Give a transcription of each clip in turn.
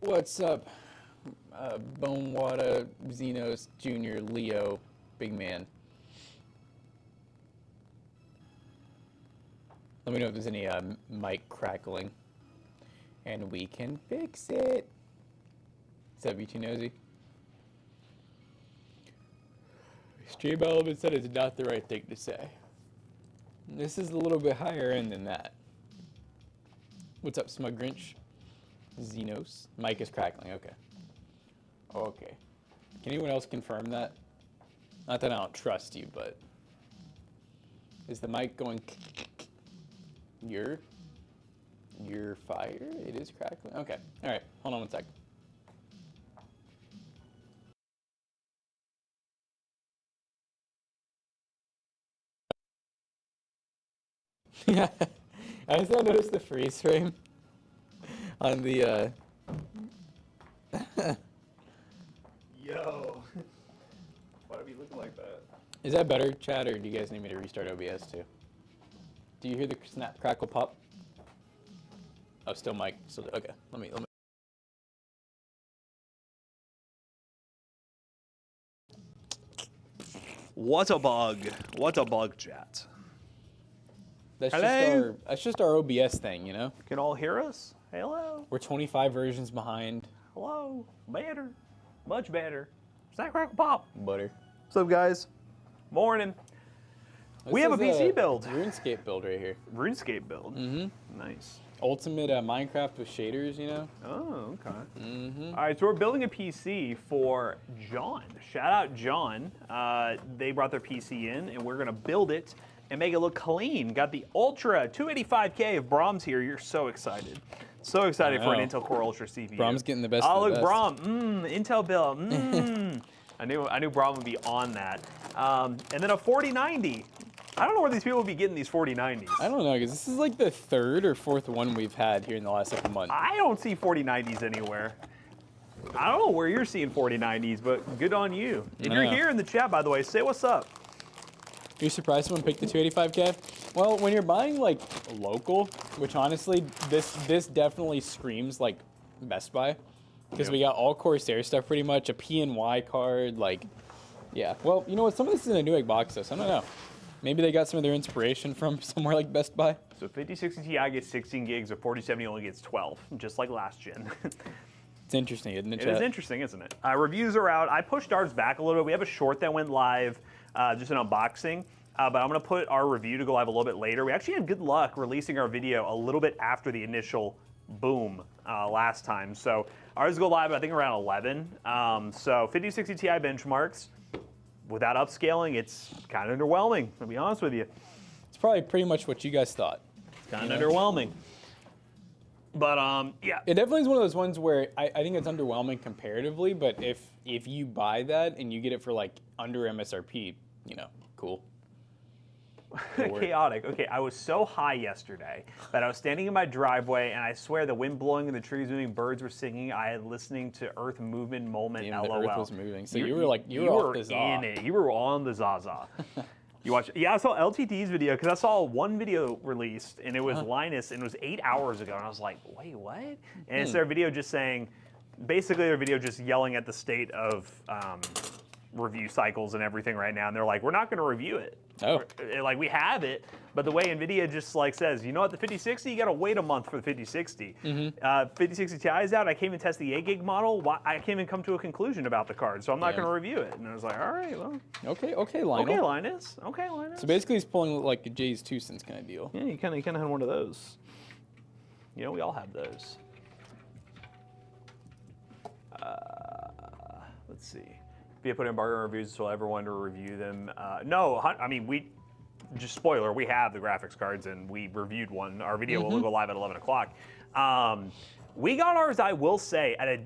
What's up, Bonewada, Xenos, Junior, Leo, Big Man? Let me know if there's any mic crackling, and we can fix it. What's up, you two nosy? Stream Element said it's not the right thing to say. This is a little bit higher end than that. What's up, Smug Grinch? Xenos. Mic is crackling, okay. Okay. Can anyone else confirm that? Not that I don't trust you, but... Is the mic going... You're fire? It is crackling? Okay. Alright, hold on one sec. Yeah, I just now noticed the freeze frame on the Yo, why do we looking like that? Is that better, Chad, or do you guys need me to restart OBS too? Do you hear the snap, crackle, pop? Oh, still mic. Still, okay, let me. What a bug! What a bug, chat. That's just our OBS thing, you know? Can all hear us? Hello. We're 25 versions behind. Hello. Better. Much better. Snap, crackle, pop. Butter. What's up, guys? Morning. We have a PC build. RuneScape build right here. RuneScape build. Mm-hmm. Nice. Ultimate Minecraft with shaders, you know? Oh, okay. Mm-hmm. All right, so we're building a PC for John. Shout out John. They brought their PC in, and we're gonna build it and make it look clean. Got the Ultra 285K of Brahms here. You're so excited. So excited for an Intel Core Ultra CPU. Brahms getting the best Oh, of the look, best. Brahm. Intel build. I knew Brahm would be on that. And then a 4090. I don't know where these people would be getting these 4090s. I don't know, because this is like the third or fourth one we've had here in the last couple months. I don't see 4090s anywhere. I don't know where you're seeing 4090s, but good on you. If you're here in the chat, by the way, say what's up. Are you surprised someone picked the 285K? Well, when you're buying like local, which honestly, this definitely screams like Best Buy, because we got all Corsair stuff pretty much, a PNY card, like, yeah. Well, you know what? Some of this is in a Newegg box, though, so I don't know. Maybe they got some of their inspiration from somewhere like Best Buy. So 5060 Ti gets 16 gigs, a 4070 only gets 12, just like last gen. It's interesting, isn't it? It is interesting, isn't it? Reviews are out. I pushed ours back a little bit. We have a short that went live, just an unboxing. But I'm going to put our review to go live a little bit later. We actually had good luck releasing our video a little bit after the initial boom last time. So ours go live, I think, around 11. So 5060 Ti benchmarks. Without upscaling, it's kind of underwhelming, to be honest with you. It's probably pretty much what you guys thought. It's kind of underwhelming. But, yeah. It definitely is one of those ones where I think it's underwhelming comparatively, but if you buy that and you get it for, like, under MSRP, you know, cool. Chaotic. Okay, I was so high yesterday that I was standing in my driveway, and I swear the wind blowing and the trees moving, birds were singing. I had listening to Earth movement moment. Damn, LOL. the Earth was moving. So you were like, you were off the Zaza. In it. You were on the Zaza. You watched? Yeah, I saw LTT's video because I saw one video released, and it was Linus, and it was 8 hours ago, and I was like, wait, what? And it's their video just saying, basically their video just yelling at the state of review cycles and everything right now, and they're like, we're not going to review it. Oh. Like, we have it, but the way NVIDIA just like says, you know what, the 5060, you got to wait a month for the 5060. 5060 Ti is out. I can't even test the 8 gig model. I can't even come to a conclusion about the card, so I'm not going to review it. And I was like, all right, well. Okay, Lionel. Okay, Linus. Okay, Linus. So basically he's pulling like a Jay's 2 cents kind of deal. Yeah, you kind of had one of those. You know, we all have those. Let's see. Via put embargo reviews so everyone to review them. No, I mean, just spoiler, we have the graphics cards and we reviewed one. Our video will go live at 11 o'clock. We got ours, I will say, at a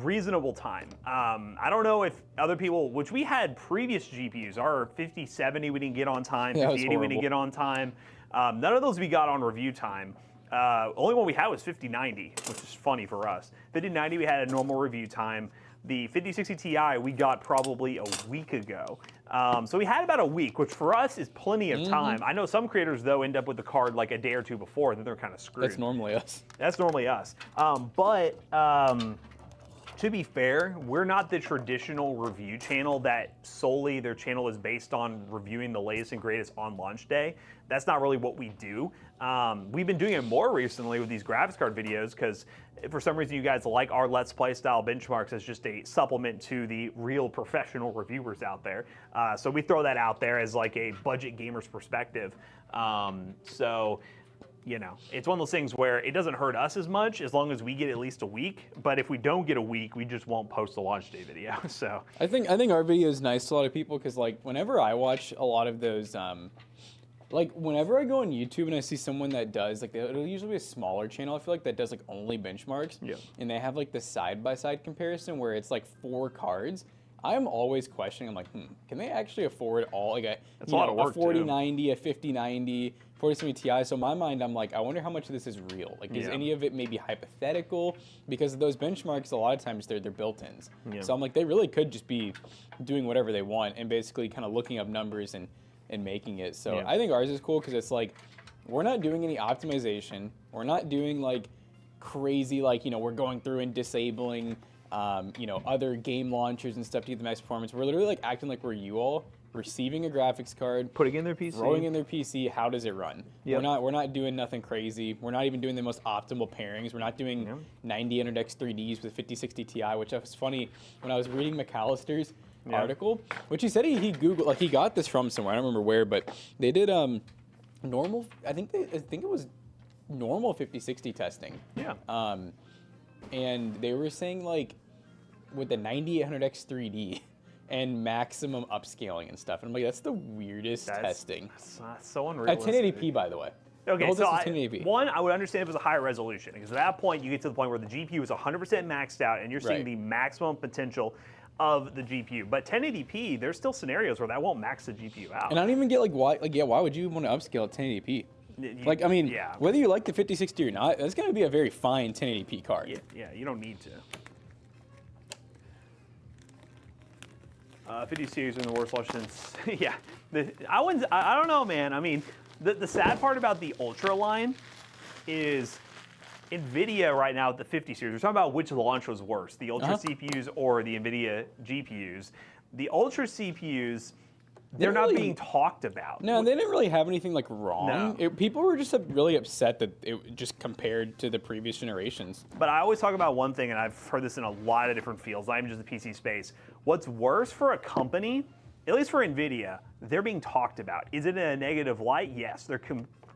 reasonable time. I don't know if other people, which we had previous GPUs, our 5070 we didn't get on time, 5080 we didn't get on time. None of those we got on review time. Only one we had was 5090, which is funny for us. 5090 we had a normal review time. The 5060 Ti we got probably a week ago. So we had about a week, which for us is plenty of time. I know some creators, though, end up with the card like a day or two before, then they're kind of screwed. That's normally us. That's normally us. To be fair, we're not the traditional review channel that solely their channel is based on reviewing the latest and greatest on launch day. That's not really what we do. We've been doing it more recently with these graphics card videos because for some reason you guys like our Let's Play style benchmarks as just a supplement to the real professional reviewers out there. So we throw that out there as like a budget gamer's perspective. So, you know, it's one of those things where it doesn't hurt us as much as long as we get at least a week. But if we don't get a week, we just won't post the launch day video. So I think our video is nice to a lot of people because like whenever I watch a lot of those, like whenever I go on YouTube and I see someone that does like it'll usually be a smaller channel. I feel like that does like only benchmarks. Yeah. And they have like the side-by-side comparison where it's like 4 cards. I'm always questioning. I'm like, can they actually afford all like a 4090, a 5090, 4070 Ti? So in my mind, I'm like, I wonder how much of this is real. Like, is any of it maybe hypothetical? Because those benchmarks, a lot of times they're built-ins. Yeah. So I'm like, they really could just be doing whatever they want and basically kind of looking up numbers and making it. So I think ours is cool because it's like, we're not doing any optimization. We're not doing like crazy, like, you know, we're going through and disabling you know, other game launchers and stuff to get the max performance. We're literally like acting like we're you all, receiving a graphics card, putting in their PC, throwing in their PC. How does it run? Yep. We're not doing nothing crazy. We're not even doing the most optimal pairings. We're not doing 9000X 3Ds with 5060 Ti, which was funny when I was reading McAllister's article, which he said he Googled, like he got this from somewhere. I don't remember where, but they did normal. I think it was normal 5060 testing. Yeah. And they were saying like with the 9800X 3D and maximum upscaling and stuff. And I'm like, that's the weirdest testing. That's so unrealistic. At 1080p, by the way. Okay, so I would understand if it was a higher resolution, because at that point you get to the point where the GPU is 100% maxed out and you're seeing the maximum potential of the GPU. But 1080p, there's still scenarios where that won't max the GPU out. And I don't even get like why would you want to upscale at 1080p? Like, I mean, whether you like the 5060 or not, that's going to be a very fine 1080p card. Yeah, you don't need to. 50 series in the worst launch since, I don't know, man. I mean, the sad part about the Ultra line is NVIDIA right now at the 50 series, we're talking about which launch was worse, the Ultra CPUs or the NVIDIA GPUs. The Ultra CPUs, they're not being talked about. No, they didn't really have anything like wrong. No. People were just really upset that it just compared to the previous generations. But I always talk about one thing, and I've heard this in a lot of different fields, not even just the PC space. What's worse for a company, at least for NVIDIA, they're being talked about. Is it in a negative light? Yes, they're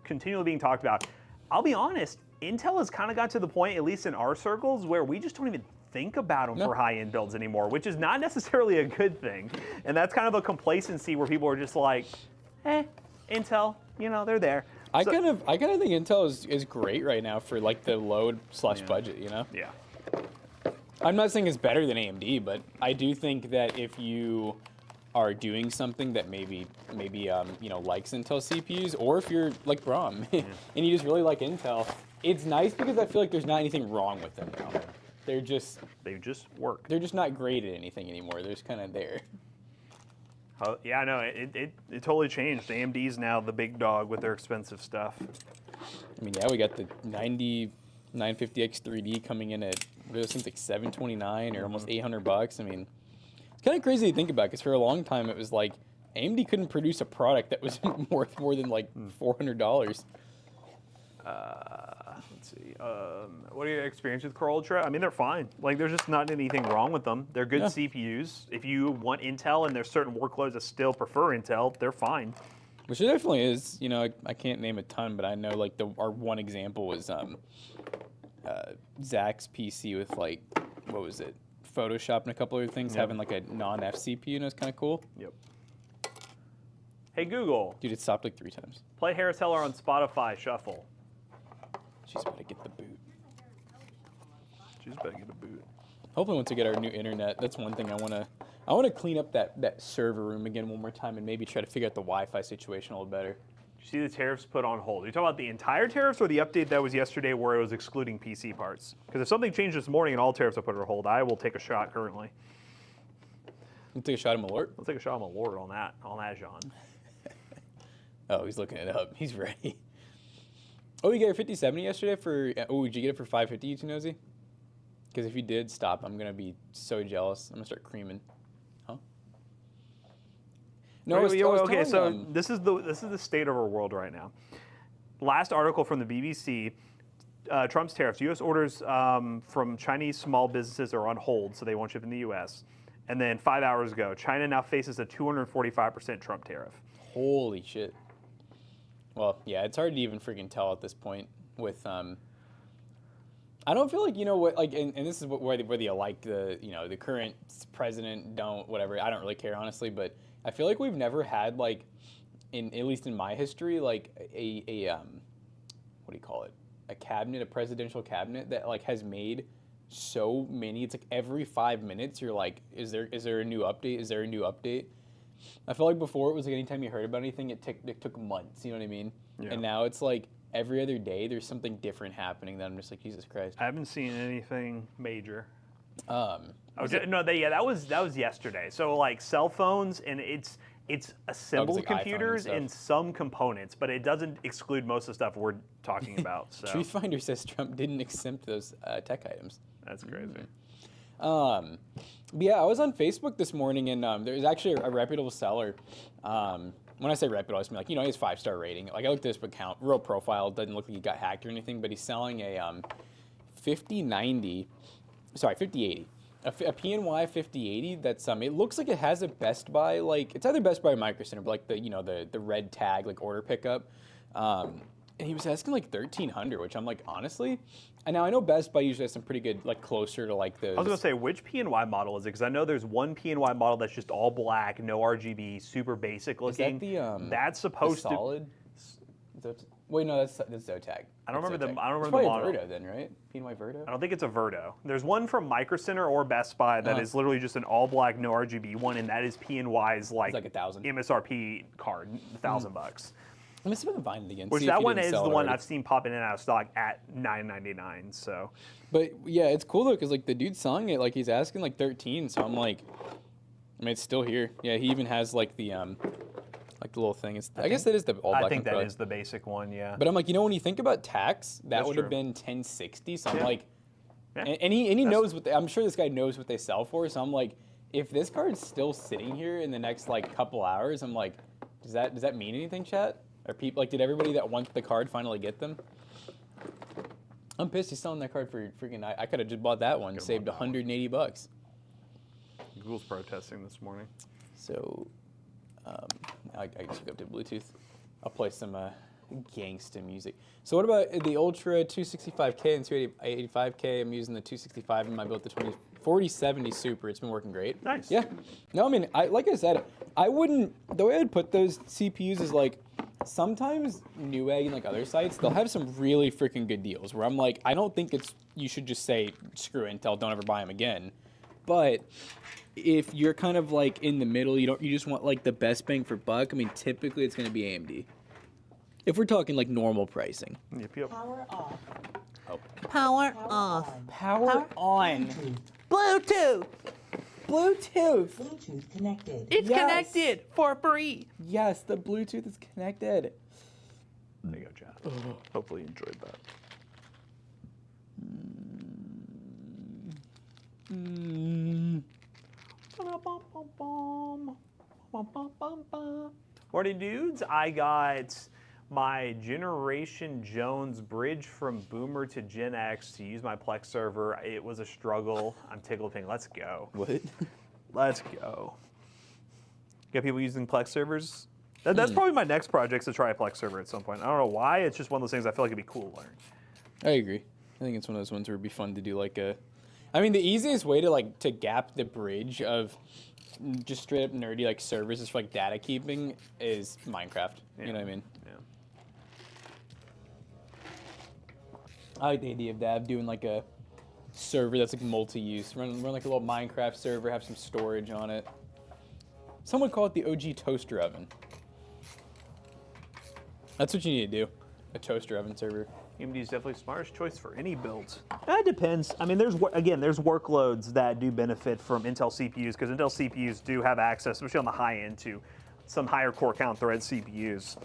continually being talked about. I'll be honest, Intel has kind of got to the point, at least in our circles, where we just don't even think about them for high-end builds anymore, which is not necessarily a good thing. And that's kind of a complacency where people are just like, Intel, you know, they're there. I kind of think Intel is great right now for like the load / budget, you know? Yeah. I'm not saying it's better than AMD, but I do think that if you are doing something that maybe you know, likes Intel CPUs, or if you're like Brom and you just really like Intel, it's nice because I feel like there's not anything wrong with them now. They just work. They're just not great at anything anymore. They're just kind of there. Oh, yeah, no, it totally changed. AMD's now the big dog with their expensive stuff. I mean, yeah, we got the 950X 3D coming in at those things like $729 or almost $800. I mean, it's kind of crazy to think about because for a long time it was like AMD couldn't produce a product that was worth more than like $400. Let's see. What are your experiences with Core Ultra? I mean, they're fine. Like, there's just not anything wrong with them. They're good CPUs. If you want Intel and there's certain workloads that still prefer Intel, they're fine. Which it definitely is. You know, I can't name a ton, but I know like our one example was Zach's PC with like, what was it? Photoshop and a couple other things having like a non-F CPU, and it was kind of cool. Yep. Hey Google. Dude, it stopped like 3 times. Play Harris Heller on Spotify Shuffle. She's about to get the boot. She's about to get a boot. Hopefully once we get our new internet, that's one thing I want to clean up that server room again one more time and maybe try to figure out the Wi-Fi situation a little better. You see the tariffs put on hold. Are you talking about the entire tariffs or the update that was yesterday where it was excluding PC parts? Because if something changed this morning and all tariffs are put on hold, I will take a shot currently. You take a shot at Malort? I'll take a shot at Malort on that, John. Oh, he's looking it up. He's ready. Oh, you got your 5070 yesterday for... Oh, did you get it for $550, you two nosy? Because if you did stop, I'm gonna be so jealous. I'm gonna start creaming. Huh? No, Okay. So this is the state of our world right now. Last article from the BBC. Trump's tariffs. U.S. orders from Chinese small businesses are on hold, so they won't ship in the U.S. And then 5 hours ago, China now faces a 245% Trump tariff. Holy shit. Well, yeah, it's hard to even freaking tell at this point with I don't feel like, you know what, like, and this is whether you like the, you know, the current president, don't, whatever, I don't really care, honestly, but I feel like we've never had, like, at least in my history, like, a what do you call it, a presidential cabinet that, like, has made so many, it's like every 5 minutes you're like, is there a new update, is there a new update? I feel like before it was like anytime you heard about anything, it took months, you know what I mean? Yeah. And now it's like, every other day, there's something different happening that I'm just like, Jesus Christ. I haven't seen anything major. That was yesterday. So like cell phones, and it's assembled like computers and some components, but it doesn't exclude most of the stuff we're talking about. So. Truth Finder says Trump didn't exempt those tech items. That's crazy. But yeah, I was on Facebook this morning, and there's actually a reputable seller. When I say reputable, I just mean like, you know, he has 5-star rating. Like I looked at his account, real profile, doesn't look like he got hacked or anything, but he's selling a 5080, a PNY 5080 that's it looks like it has a Best Buy, like it's either Best Buy or Micro Center, but like the, you know, the red tag, like order pickup. And he was asking like $1,300, which I'm like, honestly. And now I know Best Buy usually has some pretty good, like closer to like those. I was gonna say, which PNY model is it? Because I know there's one PNY model that's just all black, no RGB, super basic looking. Is that the that's supposed the solid? Wait, no, that's Zotac. I don't remember the model. Verdo then, right? PNY Verdo. I don't think it's a Verdo. There's one from Micro Center or Best Buy that is literally just an all black, no RGB one, and that is PNY's like 1,000 MSRP card, $1,000. Let me see if I can find it again. Which that one is the one I've seen popping in and out of stock at $9.99. So, but yeah, it's cool though because like the dude's selling it, like he's asking like 13. So I'm like, I mean, it's still here. Yeah, he even has like the little thing. I guess that is the all black. I think that is the basic one. Yeah. But I'm like, you know, when you think about tax, that would have been 1060. So I'm like, yeah. and he knows what I'm sure this guy knows what they sell for. So I'm like, if this card's still sitting here in the next like couple hours, I'm like, does that mean anything, chat? Are people like, did everybody that wants the card finally get them? I'm pissed he's selling that card for freaking. I could have just bought that one, saved $180. Google's protesting this morning. So, I just hook up to Bluetooth. I'll play some gangsta music. So what about the Ultra 265K and 285K? I'm using the 265 in my build, the 4070 Super. It's been working great. Nice. Yeah. No, I mean, like I said, I wouldn't. The way I'd put those CPUs is like. Sometimes Newegg and like other sites, they'll have some really freaking good deals where I'm like, I don't think you should just say, screw Intel, don't ever buy them again. But if you're kind of like in the middle, you just want like the best bang for buck, I mean, typically it's going to be AMD. If we're talking like normal pricing. Yep. Power off. Oh. Power off. Power on. Bluetooth. Bluetooth. Bluetooth connected. It's connected for free. Yes, the Bluetooth is connected. There you go, Chad. Hopefully you enjoyed that. Morning, dudes. I got my Generation Jones bridge from Boomer to Gen X to use my Plex server. It was a struggle. I'm tickled pink. Let's go. What? Let's go. Got people using Plex servers? That's probably my next project, to try a Plex server at some point. I don't know why. It's just one of those things I feel like it'd be cool to learn. I agree. I think it's one of those ones where it'd be fun to do like a... I mean, the easiest way to gap the bridge of just straight up nerdy like servers just for like data keeping is Minecraft. Yeah. You know what I mean? Yeah. I like the idea of that, doing like a server that's like multi-use. Run like a little Minecraft server, have some storage on it. Some would call it the OG toaster oven. That's what you need to do, a toaster oven server. AMD is definitely the smartest choice for any builds. That depends. I mean, there's workloads that do benefit from Intel CPUs, because Intel CPUs do have access, especially on the high end, to some higher core count thread CPUs.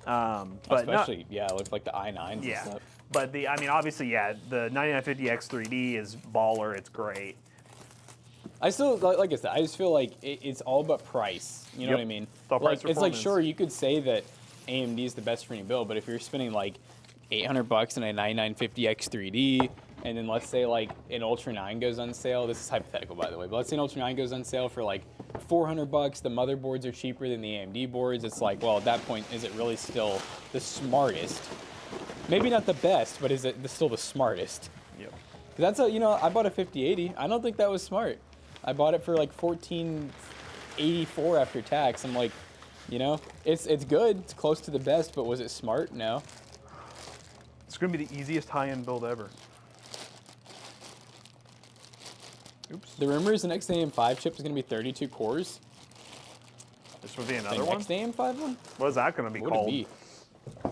But especially, with like the i9s and stuff. But I mean, obviously, yeah, the 9950X 3D is baller. It's great. I still, like I said, I just feel like it's all about price. You know Yep. what I mean? It's all price Like, it's like, performance. sure, you could say that AMD is the best for any build, but if you're spending like $800 on a 9950X 3D, and then let's say like an Ultra 9 goes on sale. This is hypothetical, by the way, but let's say an Ultra 9 goes on sale for like $400. The motherboards are cheaper than the AMD boards. It's like, well, at that point, is it really still the smartest? Maybe not the best, but is it still the smartest? Yep. That's a, you know, I bought a 5080. I don't think that was smart. I bought it for like $1484 after tax. I'm like, you know, it's good. It's close to the best, but was it smart? No. It's going to be the easiest high-end build ever. Oops. The rumor is the next AM5 chip is going to be 32 cores. This would be The another one? next AM5 one? What is that going to be What would called? it be?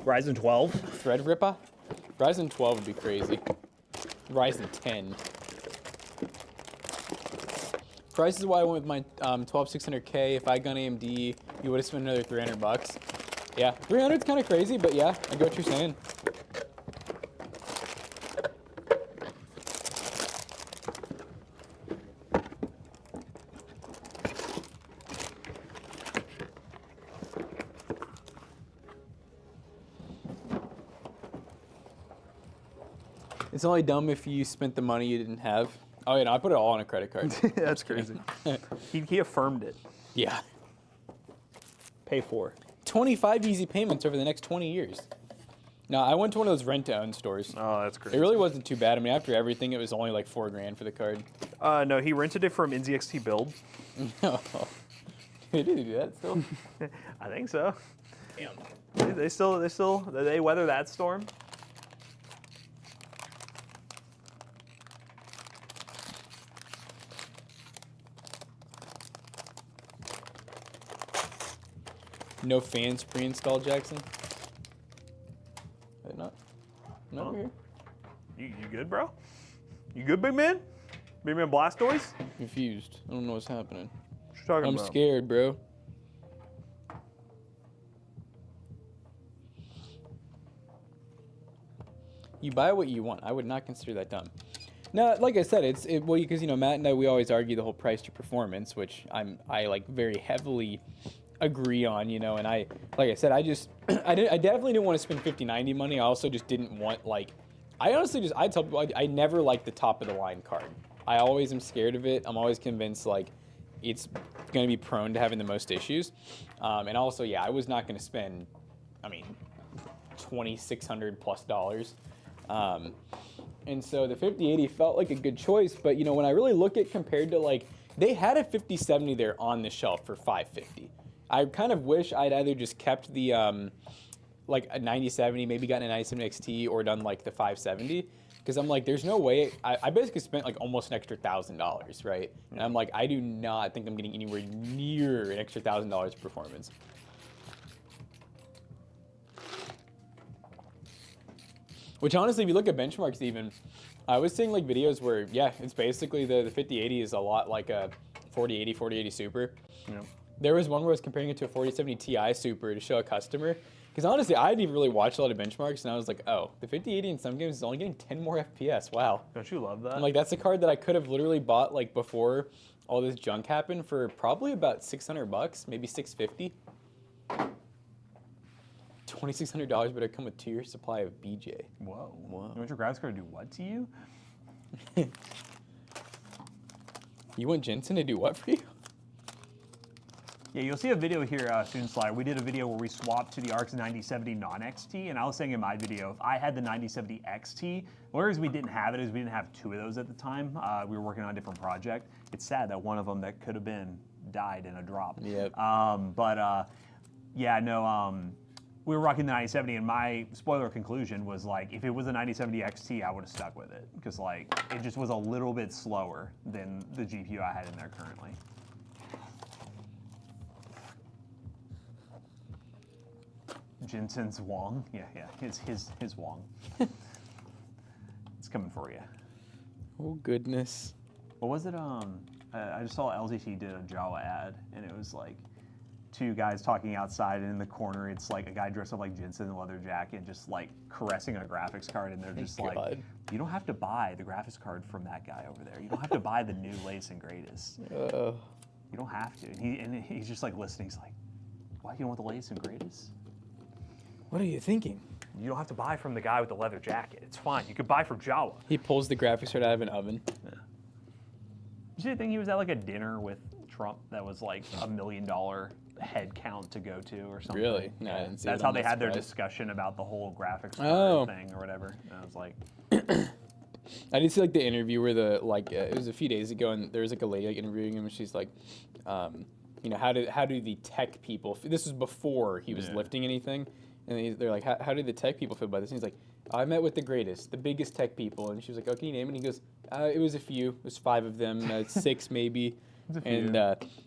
Ryzen 12? Threadripper? Ryzen 12 would be crazy. Ryzen 10. Price is why I went with my 12600K. If I got AMD, you would have spent another $300. Yeah, 300 is kind of crazy, but yeah, I get what you're saying. It's only dumb if you spent the money you didn't have. Oh, yeah, no, I put it all on a credit card. That's crazy. he affirmed it. Yeah. Pay for. 25 easy payments over the next 20 years. No, I went to one of those rent-to-own stores. Oh, that's crazy. It really wasn't too bad. I mean, after everything, it was only like $4 grand for the card. No, he rented it from NZXT Build. No. Did he do that still? I think so. Damn. They weather that storm. No fans pre-installed, Jackson? Wait, not over here. You good, bro? You good, big man? Big man Blastoise? Confused. I don't know what's happening. What you talking I'm about? scared, bro. You buy what you want. I would not consider that dumb. No, like I said, well, because, you know, Matt and I, we always argue the whole price to performance, which I like very heavily agree on, you know, and like I said, I definitely didn't want to spend 50-90 money. I also just didn't want, like, I tell people, I never like the top of the line card. I always am scared of it. I'm always convinced, like, it's going to be prone to having the most issues. And also, yeah, I was not going to spend, I mean, $2,600 plus. And so the 5080 felt like a good choice, but, you know, when I really look at compared to, like, they had a 5070 there on the shelf for $550. I kind of wish I'd either just kept the, like a 9070, maybe gotten a 9070 XT or done like the 570. Because I'm like, there's no way, I basically spent like almost an extra $1,000, right? And I'm like, I do not think I'm getting anywhere near an extra $1,000 of performance. Which honestly, if you look at benchmarks even, I was seeing like videos where, yeah, it's basically the 5080 is a lot like a 4080, 4080 Super. Yep. There was one where I was comparing it to a 4070 Ti Super to show a customer. Because honestly, I didn't even really watch a lot of benchmarks, and I was like, oh, the 5080 in some games is only getting 10 more FPS. Wow. Don't you love that? I'm like, that's a card that I could have literally bought like before all this junk happened for probably about $600, maybe $650. $2,600 better come with 2 years supply of BJ. Whoa. Whoa. You want your graphics card to do what to you? You want Jensen to do what for you? Yeah, you'll see a video here soon, Sly. We did a video where we swapped to the RX 9070 non-XT, and I was saying in my video, if I had the 9070 XT, whereas we didn't have it is we didn't have two of those at the time. We were working on a different project. It's sad that one of them that could have been died in a drop. Yep. Yeah, no, we were rocking the 9070, and my spoiler conclusion was like, if it was a 9070 XT, I would have stuck with it, because like it just was a little bit slower than the GPU I had in there currently. Jensen's Wong, yeah, his Wong. It's coming for you. Oh goodness. What was it? I just saw LZT did a Java ad, and it was like, two guys talking outside, and in the corner, it's like a guy dressed up like Jensen in a leather jacket, just like caressing a graphics card, and they're just like, you don't have to buy the graphics card from that guy over there. You don't have to buy the new latest and greatest. You don't have to. And he's just like listening. He's like, why, you don't want the latest and greatest? What are you thinking? You don't have to buy from the guy with the leather jacket. It's fine. You could buy from Jawa. He pulls the graphics card out of an oven. Yeah. Did you think he was at like a dinner with Trump that was like $1 million head count to go to or something? Really? No, I didn't see That's it. how I'm they not had their surprised. discussion about the whole graphics Oh. card thing or whatever. And I was like, I did see like the interview where it was a few days ago, and there was like a lady like, interviewing him, and she's like, you know, how do the tech people? This was before he was lifting anything, and they're like, how do the tech people feel about this? And he's like, I met with the greatest, the biggest tech people, and she was like, oh, can you name it? And he goes, it was a few, it was 5 of them, 6 maybe. And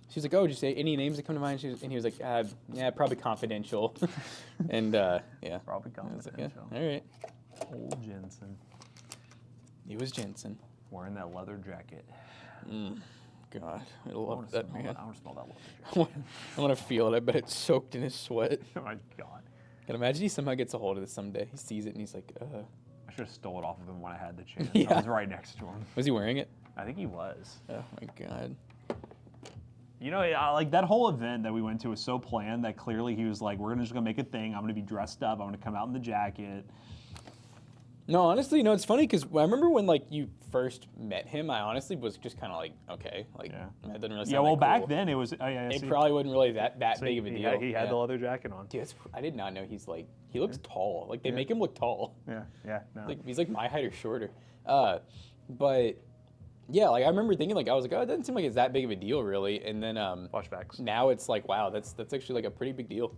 she's like, oh, did you say any names that come to mind? And he was like, yeah, probably confidential. And yeah, probably I was like, confidential. yeah, all right. Old Jensen. He was Jensen. Wearing that leather jacket. God, I love that man. I want to smell that leather jacket. I want to feel it. I bet it's soaked in his sweat. Oh my God. Can imagine he somehow gets a hold of this someday. He sees it and he's like, I should have stole it off of him when I had the chance. Yeah. I was right next to him. Was he wearing it? I think he was. Oh my God. You know, like that whole event that we went to was so planned that clearly he was like, we're just gonna make a thing. I'm gonna be dressed up. I'm gonna come out in the jacket. No, honestly, no, it's funny because I remember when like you first met him, I honestly was just kind of like, okay, like that doesn't really sound Yeah, well, that back cool. then it was. Oh, yeah, It probably wasn't really that so big of a deal. He had the leather jacket on. Dude, I did not know he looks tall. Like they make him look tall. Yeah, no. Like he's like my height or shorter. But yeah, like I remember thinking like I was like, oh, it doesn't seem like it's that big of a deal really. And then Flashbacks. now it's like, wow, that's actually like a pretty big deal.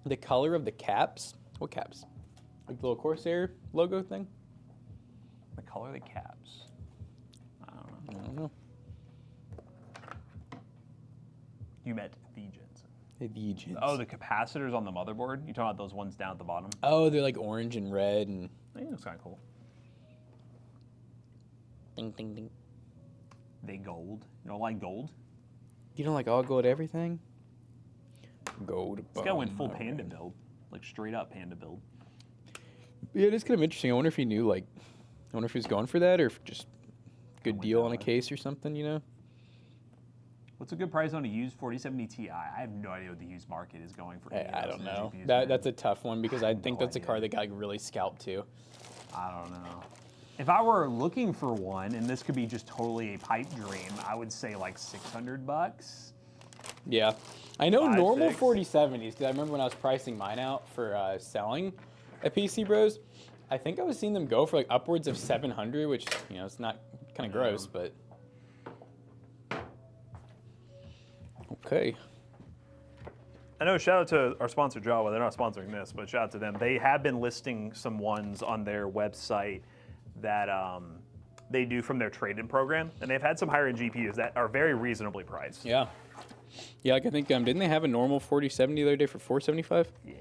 The color of the caps. What caps? Like the little Corsair logo thing? The color of the caps. I don't know. You met the Jensen. The Jensen. Oh, the capacitors on the motherboard? You talking about those ones down at the bottom? Oh, they're like orange and red and. I think it looks kind of cool. Ding ding ding. They gold. You don't like gold? You don't like all gold everything? Gold. This guy went full panda build, like straight up panda build. Yeah, it is kind of interesting. I wonder if he knew, like, I wonder if he was going for that or if just good deal on a case or something, you know? What's a good price on a used 4070 Ti? I have no idea what the used market is going for. I don't know. GPUs, That's a tough one because I think that's a car that got like, really scalped too. I don't know. If I were looking for one, and this could be just totally a pipe dream, I would say like $600. Yeah. I know normal 6. 4070s because I remember when I was pricing mine out for selling at pcbros, I think I was seeing them go for like upwards of 700, which, you know, it's not kind of gross, but. Okay. I know, shout out to our sponsor, Jawa. They're not sponsoring this, but shout out to them. They have been listing some ones on their website that they do from their trade-in program, and they've had some higher-end GPUs that are very reasonably priced. Yeah. Yeah, like I think, didn't they have a normal 4070 the other day for $475? Yeah.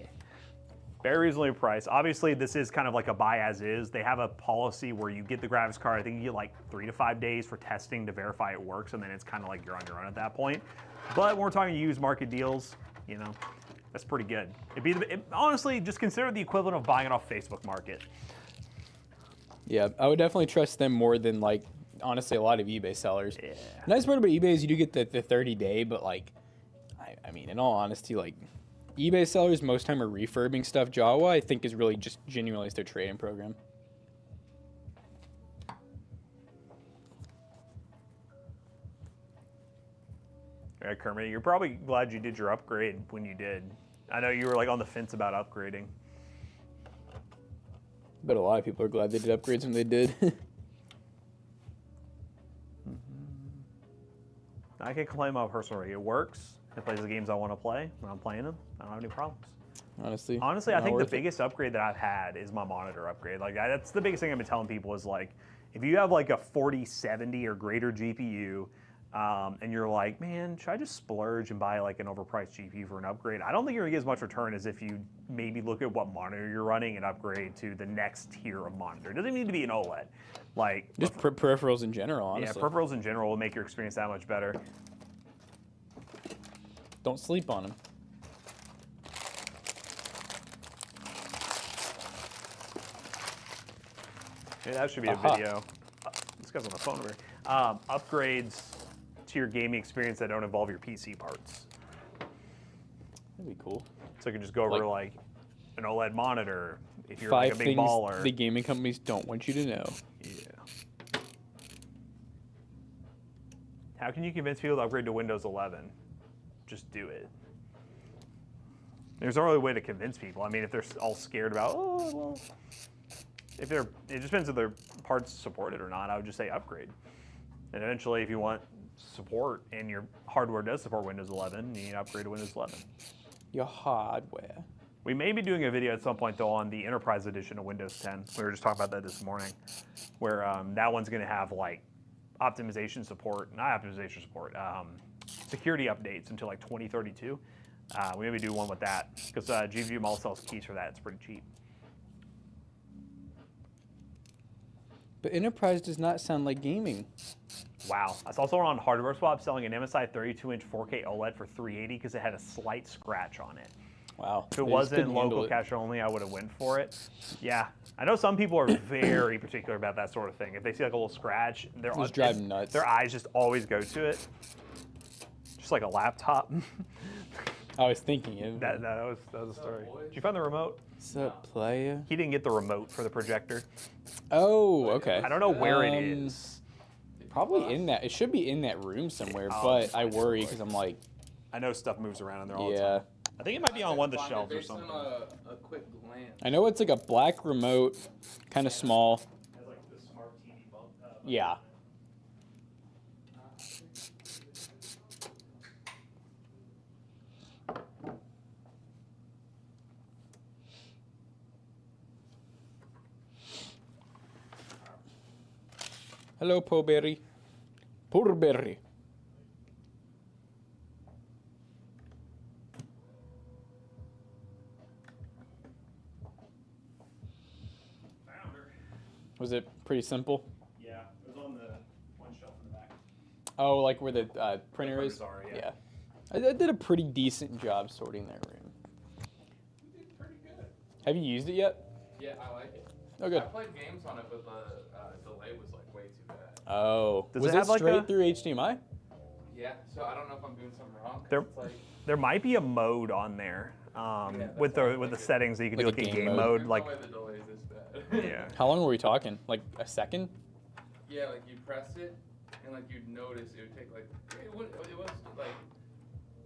Very reasonably priced. Obviously, this is kind of like a buy as is. They have a policy where you get the graphics card. I think you get like 3 to 5 days for testing to verify it works, and then it's kind of like you're on your own at that point. But when we're talking used market deals, you know, that's pretty good. Honestly, just consider the equivalent of buying it off Facebook Market. Yeah, I would definitely trust them more than like honestly a lot of eBay sellers. Yeah. The nice part about eBay is you do get the 30-day, but like, I mean, in all honesty, like eBay sellers most time are refurbing stuff. Jawa, I think, is really just genuinely their trade-in program. Yeah, Kermit, you're probably glad you did your upgrade when you did. I know you were like on the fence about upgrading. But a lot of people are glad they did upgrades when they did. I can't complain about personal rig. It works. It plays the games I want to play. When I'm playing them, I don't have any problems. Honestly, I think the biggest upgrade that I've had is my monitor upgrade. Like that's the biggest thing I've been telling people is like, if you have like a 4070 or greater GPU, and you're like, man, should I just splurge and buy like an overpriced GPU for an upgrade? I don't think you're gonna get as much return as if you maybe look at what monitor you're running and upgrade to the next tier of monitor. It doesn't need to be an OLED. Like Just peripherals in general, honestly. yeah, peripherals in general will make your experience that much better. Don't sleep on them. Maybe that should be a video. This guy's on the phone over here. Upgrades to your gaming experience that don't involve your PC parts. That'd be cool. So I can just go over like an OLED monitor if you're 5 like a big things baller. the gaming companies don't want you to know. Yeah. How can you convince people to upgrade to Windows 11? Just do it. There's no really way to convince people. I mean, if they're all scared about, oh, well, if they're, it just depends if their parts support it or not. I would just say upgrade. And eventually, if you want support and your hardware does support Windows 11, you need to upgrade to Windows 11. Your hardware. We may be doing a video at some point, though, on the Enterprise Edition of Windows 10. We were just talking about that this morning, where that one's going to have, like, optimization support, not optimization support, security updates until, like, 2032. We maybe do one with that, because GVU Mall sells keys for that. It's pretty cheap. But Enterprise does not sound like gaming. Wow. I saw someone on Hardware Swap selling an MSI 32-inch 4K OLED for $380 because it had a slight scratch on it. Wow. If it wasn't local cache only, I would have went for it. Yeah. I know some people are very particular about that sort of thing. If they see like a little scratch, Just drive them nuts. Their eyes just always go to it. Just like a laptop. I was thinking it. that was a story. Did you find the remote? What's up, player? He didn't get the remote for the projector. Oh, okay. I don't know where it is. Probably in that. It should be in that room somewhere, but I worry because I'm like, I know stuff moves around in there all the yeah. time. I think it might be on one of the shelves or something. A quick glance. I know it's like a black remote, kind of small. Has like the smart TV bump. Yeah. Hello, Poberry. Poorberry. Found her. Was it pretty simple? Yeah, it was on the one shelf in the back. Oh, like where the printer is? printers are, yeah. I did a pretty decent job sorting that room. You did pretty good. Have you used it yet? Yeah, I like it. Oh, good. I played games on it, but the delay was like way too bad. Oh. Does Was it it have, like, straight a- through HDMI? Yeah, so I don't know if I'm doing something wrong. 'cause There- it's like, There might be a mode on there that's with what the I'm with the thinking. settings that you can Like do a like a game game mode? mode. Like, no way the delay is this bad. yeah. How long were we talking? Like a second? Yeah, like you press it, and like you'd notice it would take like it was like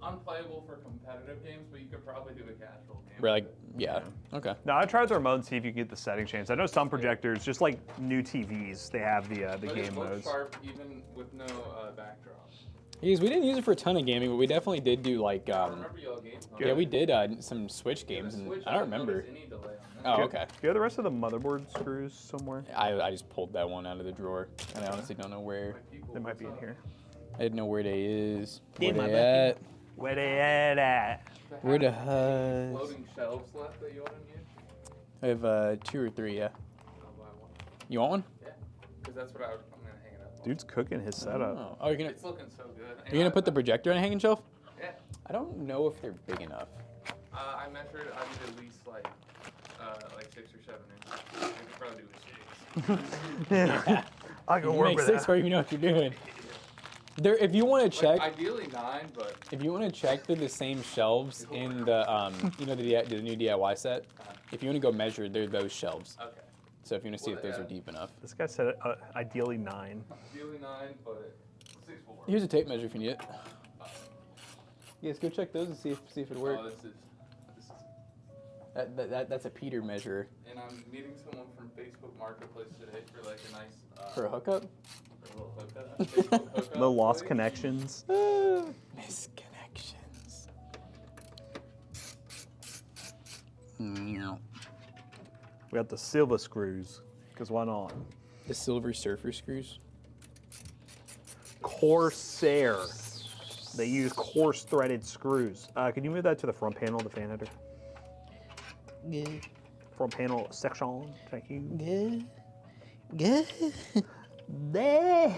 unplayable for competitive games, but you could probably do a casual game. We're like, yeah. Okay. No, I tried the remote and see if you can get the setting changed. I know some projectors, just like new TVs, they have the But game it looks modes. sharp even with no backdrop. Because we didn't use it for a ton of gaming, but we definitely did do like, I remember y'all games. on yeah, it. we did some Switch Yeah, the games, and Switch, I don't didn't remember. notice any delay on that. Oh, Do- okay. Do you have the rest of the motherboard screws somewhere? I just pulled that one out of the drawer, and I honestly don't know where. Like, people, They might be in what's here. I didn't know where they is. They Where might they be. at? Where they at? up? They Where the have huzz? floating shelves left that you want to use? I have 2 or 3, yeah. I'll buy one. You want one? Yeah, because that's what I'm gonna hang it up on. Dude's cooking his setup. Oh, you're gonna It's looking so good. you're gonna put the projector on a hanging shelf? Yeah. I don't know if they're big enough. I measured. I need at least like 6 or 7 inches. I could probably do a 6. Yeah. I can You work make with 6 that. before you know what you're doing. There, if you want to check, Like, ideally 9, but if you want to check they're the same shelves in the you know the new DIY set. If you want to go measure, they're those shelves. okay. So if you want to see if Well, those yeah. are deep enough. This guy said ideally 9. Ideally 9, but 6 will work. Here's a tape measure if you need it. Yes, go check those and see if it Oh, works. this is. That's a Peter measure And I'm meeting someone from Facebook Marketplace today for like a nice. for a hookup. For a little hookup. Facebook hookup. The lost like. connections. Misconnections. We got the silver screws, because why not? The silver surfer screws. Corsair. They use coarse threaded screws. Can you move that to the front panel, the fan header? Good. Front panel section. Thank you. Good. Good. There.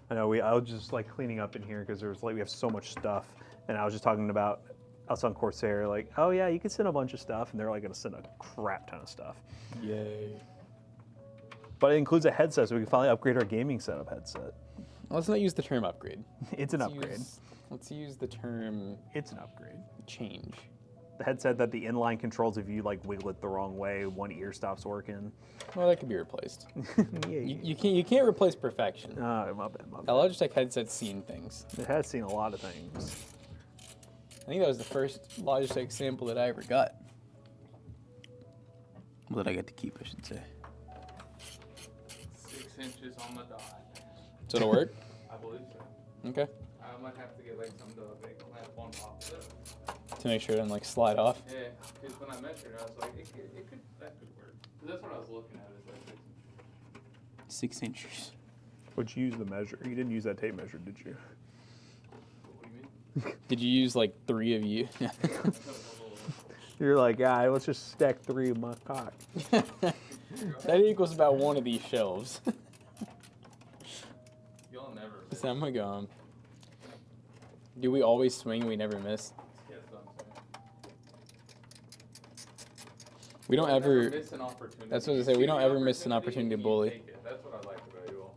I know I was just like cleaning up in here because we have so much stuff, and I was just talking about us on Corsair, like, oh yeah, you can send a bunch of stuff, and they're like gonna send a crap ton of stuff. Yay. But it includes a headset, so we can finally upgrade our gaming setup headset. Let's not use the term upgrade. It's an upgrade. Let's use the term It's an upgrade. change. The headset that the inline controls, if you like wiggle it the wrong way, one ear stops working. Well, that could be replaced. Yeah. You can't replace perfection. My bad. A Logitech headset's seen things. It has seen a lot of things. I think that was the first Logitech sample that I ever got. Well, that I got to keep, I should say. 6 inches on the dot. So it'll work? I believe so. Okay. I might have to get like some to make a lamp on top of it. To make sure it doesn't like slide off. Yeah, because when I measured, I was like, that could work. 'Cause that's what I was looking at. Is like 6 inches. Would you use the measure? You didn't use that tape measure, did you? what do you mean? Did you use like 3 of you? You're like, let's just stack 3 of my cock. That equals about 1 of these shelves. You'll never miss. So I'm gonna go. Do we always swing? We never miss. Yeah, that's what I'm saying. We don't You'll ever. never miss an opportunity. That's what I say, we don't ever miss an opportunity to you bully. take it. That's what I like about you all.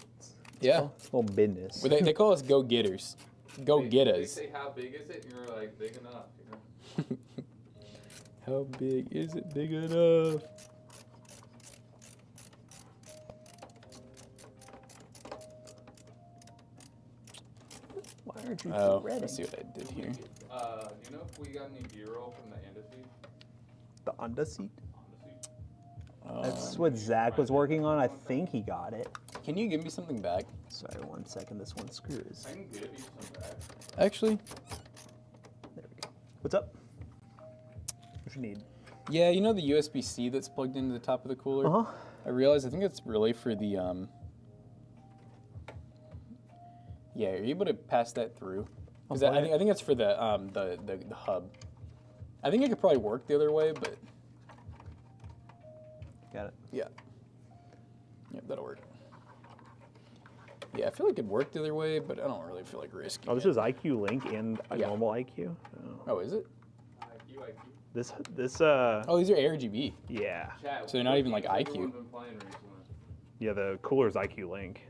Yeah. It's all business. Well, they call us go-getters. Go They- get They us. say how big is it, and you're like big enough. You know? How big is it? Big enough. Why aren't you Oh, ready? let's see what I did here. You know if we got any B-roll from the Andy The under seat? Honestly. That's what Zach was working on. I think he got it. Can you give me something back? Sorry, 1 second. This one screws. I can give you some back. Actually, There we go. What's up? What you need? yeah, you know the USB-C that's plugged into the top of the cooler? Uh-huh. I realized I think it's really for the yeah, are you able to pass that through? Because I think it's for the hub. I think it could probably work the other way, but Got it. yeah. Yep, that'll work. Yeah, I feel like it'd work the other way, but I don't really feel like risking Oh, this it. is IQ Link and a Yeah. normal IQ? Oh. Oh, is it? This, Oh, these are ARGB. yeah. Chat, So they're not even like what's IQ. everyone been playing recently? Yeah, the cooler's IQ Link.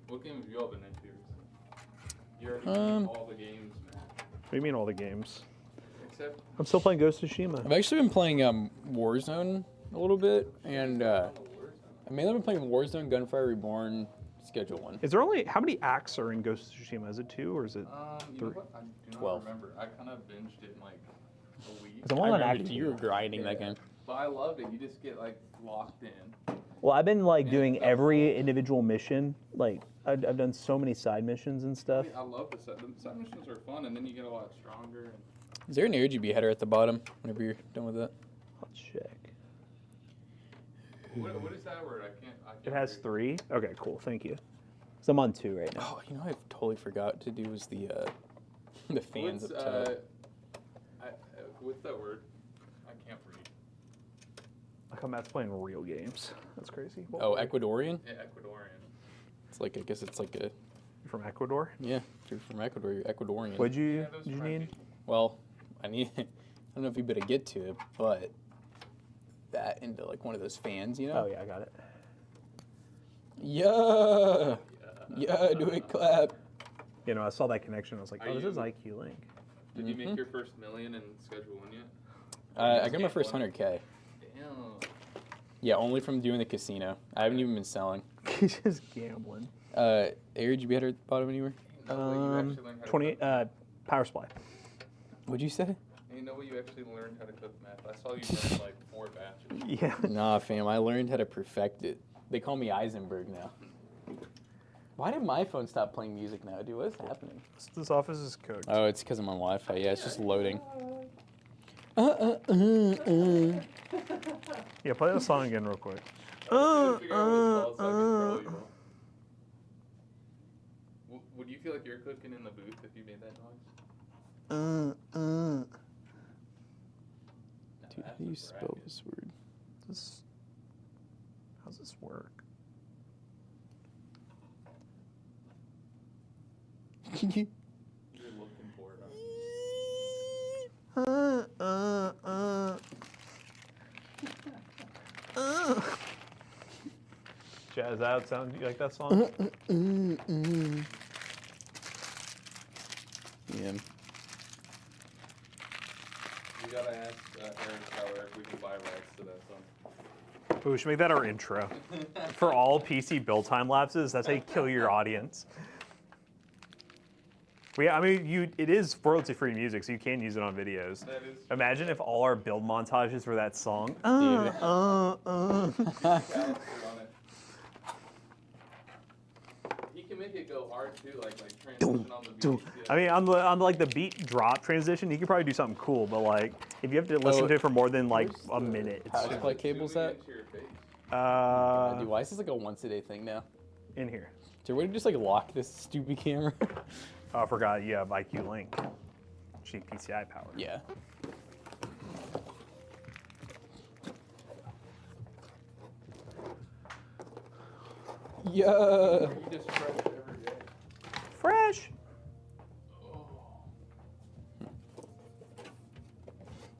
What games have you all been into recently? You already beat all the games, man. What do you mean all the games? Except I'm still playing Ghost of Tsushima. I've actually been playing Warzone a little bit, and I've mainly been playing Warzone, Gunfire Reborn, Schedule 1. Is there only, how many acts are in Ghost of Tsushima? Is it 2 or is it? you know what? I do not 12. remember. I kind of binged it in like a week. I'm I on remember act you were grinding that Yeah. game. But I loved it. You just get like locked in. Well, I've been like Yeah, doing that's every individual mission. Like I've done so many side missions and stuff. I love the side missions are fun, and then you get a lot stronger. And Is there an RGB header at the bottom whenever you're done with that? Let's check. what is that word? I can't It has read. 3. Okay, cool. Thank you. So I'm on 2 right now. Oh, you know what I totally forgot to do was the the fans What's, up top. what's that word? I can't read. Like how Matt's playing real games. That's crazy. Oh, Ecuadorian? Yeah, Ecuadorian. It's like, I guess it's like a, You're from Ecuador? yeah, if you're from Ecuador, you're Ecuadorian. What'd you, Yeah, those did you French need? people. Well, I don't know if you better get to it, but that into like one of those fans, you know? Oh yeah, I got it. Yeah! Yeah, do it, clap. You know, I saw that connection. I was like, Are oh, this is you- IQ Link. Did you make your first million in Schedule 1 yet? I got my first 100K. Damn. Yeah, only from doing the casino. I haven't even been selling. He's just gambling. RGB header at the bottom anywhere? No way you actually learned how to 20 cook. power supply. What'd you say? Ain't no way you actually learned how to cook meth. I saw you burn like 4 batches. Yeah. Nah, fam, I learned how to perfect it. They call me Eisenberg now. Why did my phone stop playing music now, dude? What's happening? This office is cooked. Oh, it's because I'm on Wi-Fi. Yeah, it's just loading. Yeah, play that song again real quick. I was trying to figure out what it's called so I can troll you more. Would you feel like you're cooking in the booth if you made that noise? No, Dude, how that's do you a spell bracket. this word? How's this work? You're looking for it. Jazz out sound. You like that song? Yeah. You gotta ask Eric Keller if we can buy rights to that song. Ooh, we should make that our intro. For all PC build time lapses, that's how you kill your audience. I mean, it is royalty-free music, so you can use it on videos. That is Imagine if all our build montages were that song. Callister on it. He can make it go hard too, like transition on the beat. I mean, on the beat drop transition, you could probably do something cool, but like if you have to listen to it for more than like a minute, it's Power just, supply cable's at? Into your face. Dude, why is this like a once a day thing now? in here. Dude, why did you just like lock this stupid camera? Oh, I forgot you have IQ Link. Cheap PCI power. Yeah. Yeah. You just fresh every day. Fresh.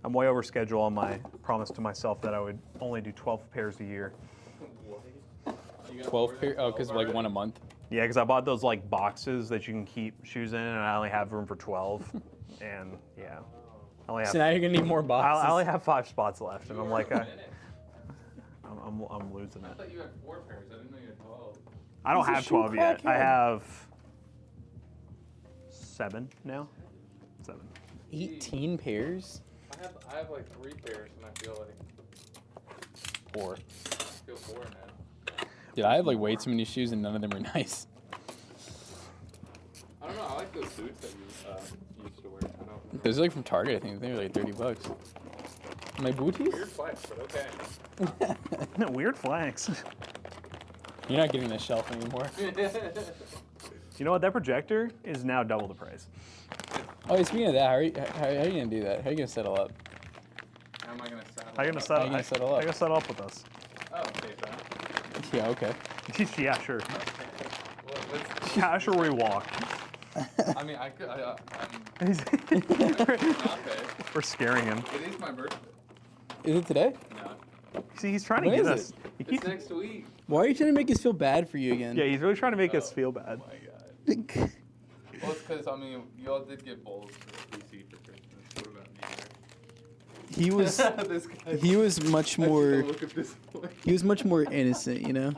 I'm way over schedule on my promise to myself that I would only do 12 pairs a year. What? You got 12 more pair. than Oh, because 12 like one a already? month. Yeah, because I bought those like boxes that you can keep shoes in, and I only have room for 12. And yeah, I only have. So now you're gonna need more boxes. I only have 5 spots left, and I'm like, You are a minute. I'm losing I it. thought you had 4 pairs. I didn't know you had 12. I don't He's a have shoe 12 yet. I crackhead. have 7 now. 7. 18 pairs. I have like 3 pairs, and I feel like 4. I feel 4 now. Dude, I have like way too many shoes and none of them are nice. I don't know. I like those boots that you used to wear. I don't. Those are like from Target, I think. They were like $30. My booties? Weird flex, but okay. Weird flex. You're not getting this shelf anymore. You know what? That projector is now double the price. Oh, speaking of that, how are you gonna do that? How are you gonna settle up? How am I gonna saddle? How you gonna up? settle? How you gonna settle up? How you gonna settle up with us? Oh, okay, fine. Yeah, okay. Yeah, sure. Well, let's. Yeah, sure. We walk. I mean, I could. I'm He's- not paid. We're scaring him. It is my birthday. Is it today? No, See, he's trying to When get is us. He it's keeps, next week. Why are you trying to make us feel bad for you again? yeah, he's really trying to make us Oh, feel bad. my god. Well, it's because I mean, y'all did get bowls for PC for Christmas. What about me? He was This guy. he was much I more still look at this point. he was much more innocent, you know?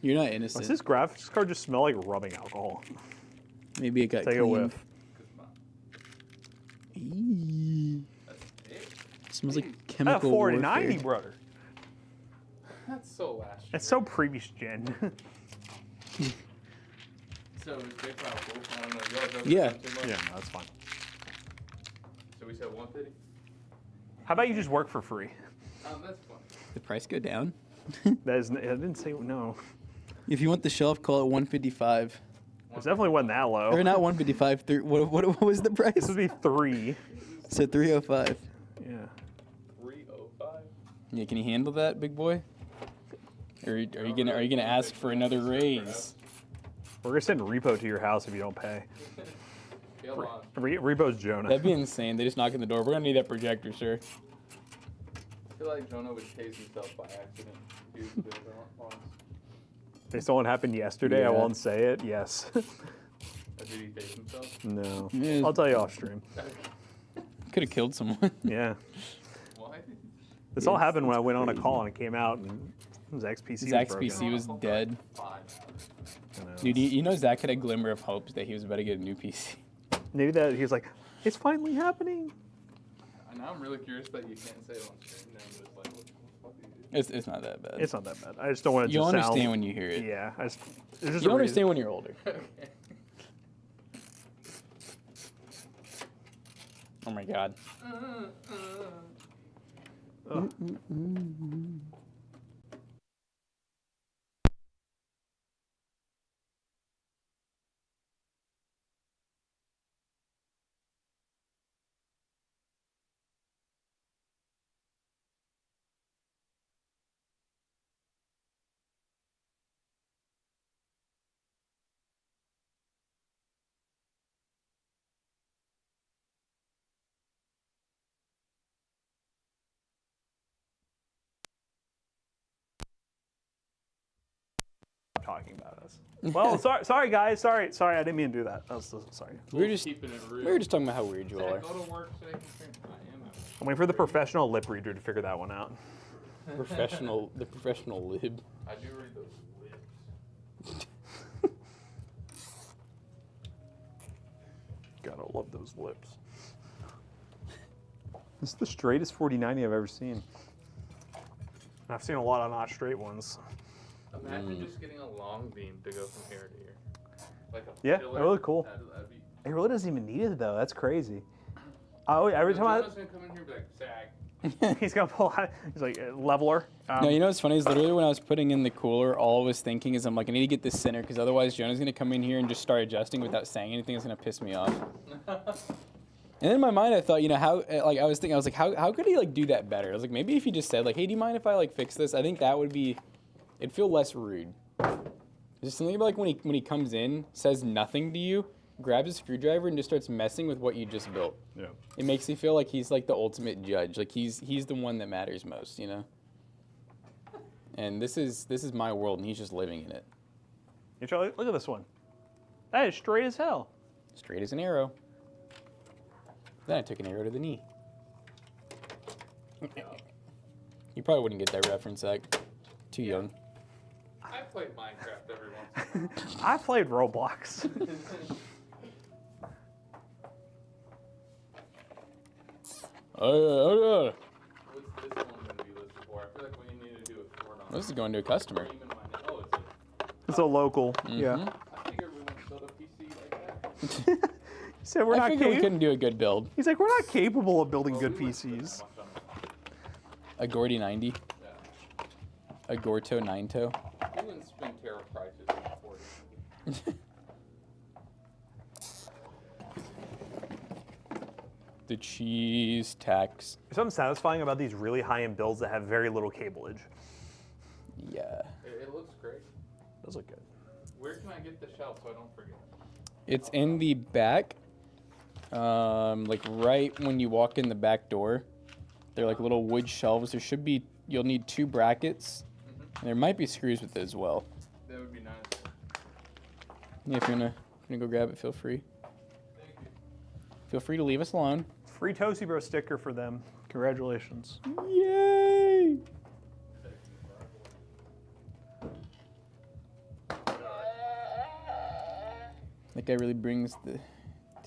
You're not Does innocent. this graphics card just smell like rubbing alcohol? Maybe it got Take a cleaned. whiff. Eee. That's it. Smells like I have chemical 4090, warfare. brother. That's so last year. It's so previous gen. So is Big Pile cool? I don't know. Y'all joking Yeah. around too much? Yeah, no, that's fine. So we said 150. How about you just work for free? That's fine. The price go down? That is, I didn't say no. If you want the shelf, call it 155. It definitely wasn't that low. Or not 155. What was the price? This would be 3. So 305. Yeah. 305. Yeah, can you handle that, big boy? Or are you gonna ask for another raise? We're gonna send repo to your house if you don't pay. Feel on. Repo's Jonah. That'd be insane. They just knock on the door. We're gonna need that projector, sir. I feel like Jonah would tase himself by accident. If he was built on. Based on what happened yesterday, I Yeah. won't say it. Yes. Did he tase himself? No. Yeah. I'll tell you off stream. Could have killed someone. Yeah. Why? This all happened when I went on a call and it came out and Zach's PC Zach's was broken. PC was dead. 5 hours. I know. Dude, you know Zach had a glimmer of hope that he was about to get a new PC. Maybe that he was like, it's finally happening. Now I'm really curious that you can't say it on stream. Now I'm just like, what the fuck do you do? It's not that bad. It's not that bad. I just don't want it to You'll sound. understand when you hear it. Yeah. It's just You'll a understand when you're older. Okay. Oh my god. Ugh. Talking about us. Well, sorry guys, sorry, I didn't mean to do that. Sorry. We were just keeping it real. we were just talking about how weird you Dad, all are. go to work so you can stream. I am. I'm waiting for the professional lip reader to figure that one out. The professional lib. I do read those lips. Gotta love those lips. This is the straightest 4090 I've ever seen. I've seen a lot of not straight ones. Imagine just getting a long beam to go from here to here. Like a Yeah, pillar. really cool. That'd be. It really doesn't even need it though. That's crazy. Oh, every time Jonah's gonna come in here and be like, sag. he's gonna pull out. He's like leveler. No, you know what's funny is literally when I was putting in the cooler, all I was thinking is I'm like, I need to get this center because otherwise Jonah's gonna come in here and just start adjusting without saying anything. It's gonna piss me off. And then in my mind, I thought, you know, how like I was like, how could he like do that better? I was like, maybe if he just said like, hey, do you mind if I like fix this? I think that would be, it'd feel less rude. Just something about like when he comes in, says nothing to you, grabs a screwdriver and just starts messing with what you just built. Yeah. It makes you feel like he's like the ultimate judge. Like he's the one that matters most, you know. And this is my world, and he's just living in it. You try, look at this one. That is straight as hell. Straight as an arrow. Then I took an arrow to the knee. You probably wouldn't get that reference, Zach. Too young. I played Minecraft every once in a while. I played Roblox. Oh, What's this one gonna be listed for? I feel like we need to do a floor on. this is going to a customer. Even when oh, it's a. It's a local. Yeah. I figured we wouldn't build a PC like that. He said we're I not. figured we couldn't do a good build. He's like, we're not capable of building good We wouldn't spend PCs. that much on it. A Gordy 90. Yeah. A Gorto 9-toe. We wouldn't spend terrible prices on a 40. The cheese tax. There's something satisfying about these really high-end builds that have very little cableage. Yeah. It looks great. Those look good. Where can I get the shelf so I don't forget? It's in the back. Like right when you walk in the back door. They're like little wood shelves. There should be, you'll need 2 brackets. And there might be screws with it as well. That would be nice. Yeah, if you're gonna go grab it, feel free. Thank you. Feel free to leave us alone. Free Toasty Bro sticker for them. Congratulations. Yay! That guy really brings the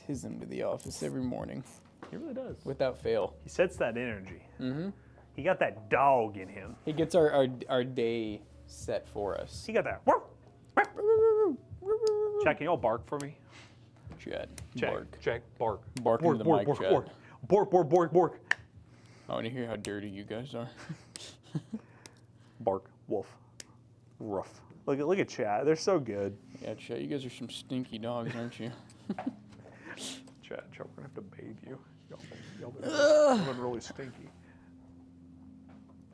tism to the office every morning, He really does. without fail. He sets that energy. Mm-hmm. He got that dog in him. He gets our day set for us. He got that. Check, can you all bark for me? Chad. Check. Bark. Check. Bark. Bark Bork, into the bork, mic, bork, Chad. bork. Bork, bork, bork, bork. I want to hear how dirty you guys are. Bark. Wolf. Ruff. Look at Chad. They're so good. Yeah, Chad, you guys are some stinky dogs, aren't you? Chad, we're gonna have to bathe you. Y'all been really stinky.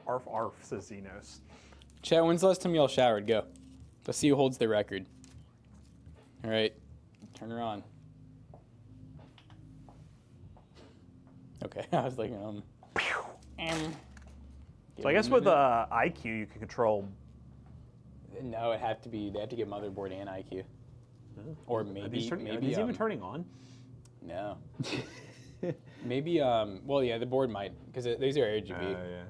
Arf, arf, says Xenos. Chad, when's the last time y'all showered? Go. Let's see who holds the record. All right. Turn her on. Okay, I was like, So I guess with IQ, you can control. No, it had to be. They had to get motherboard and IQ. Or maybe, Are these maybe even turning on? No. Maybe. Well, yeah, the board might, because these are RGB. Yeah.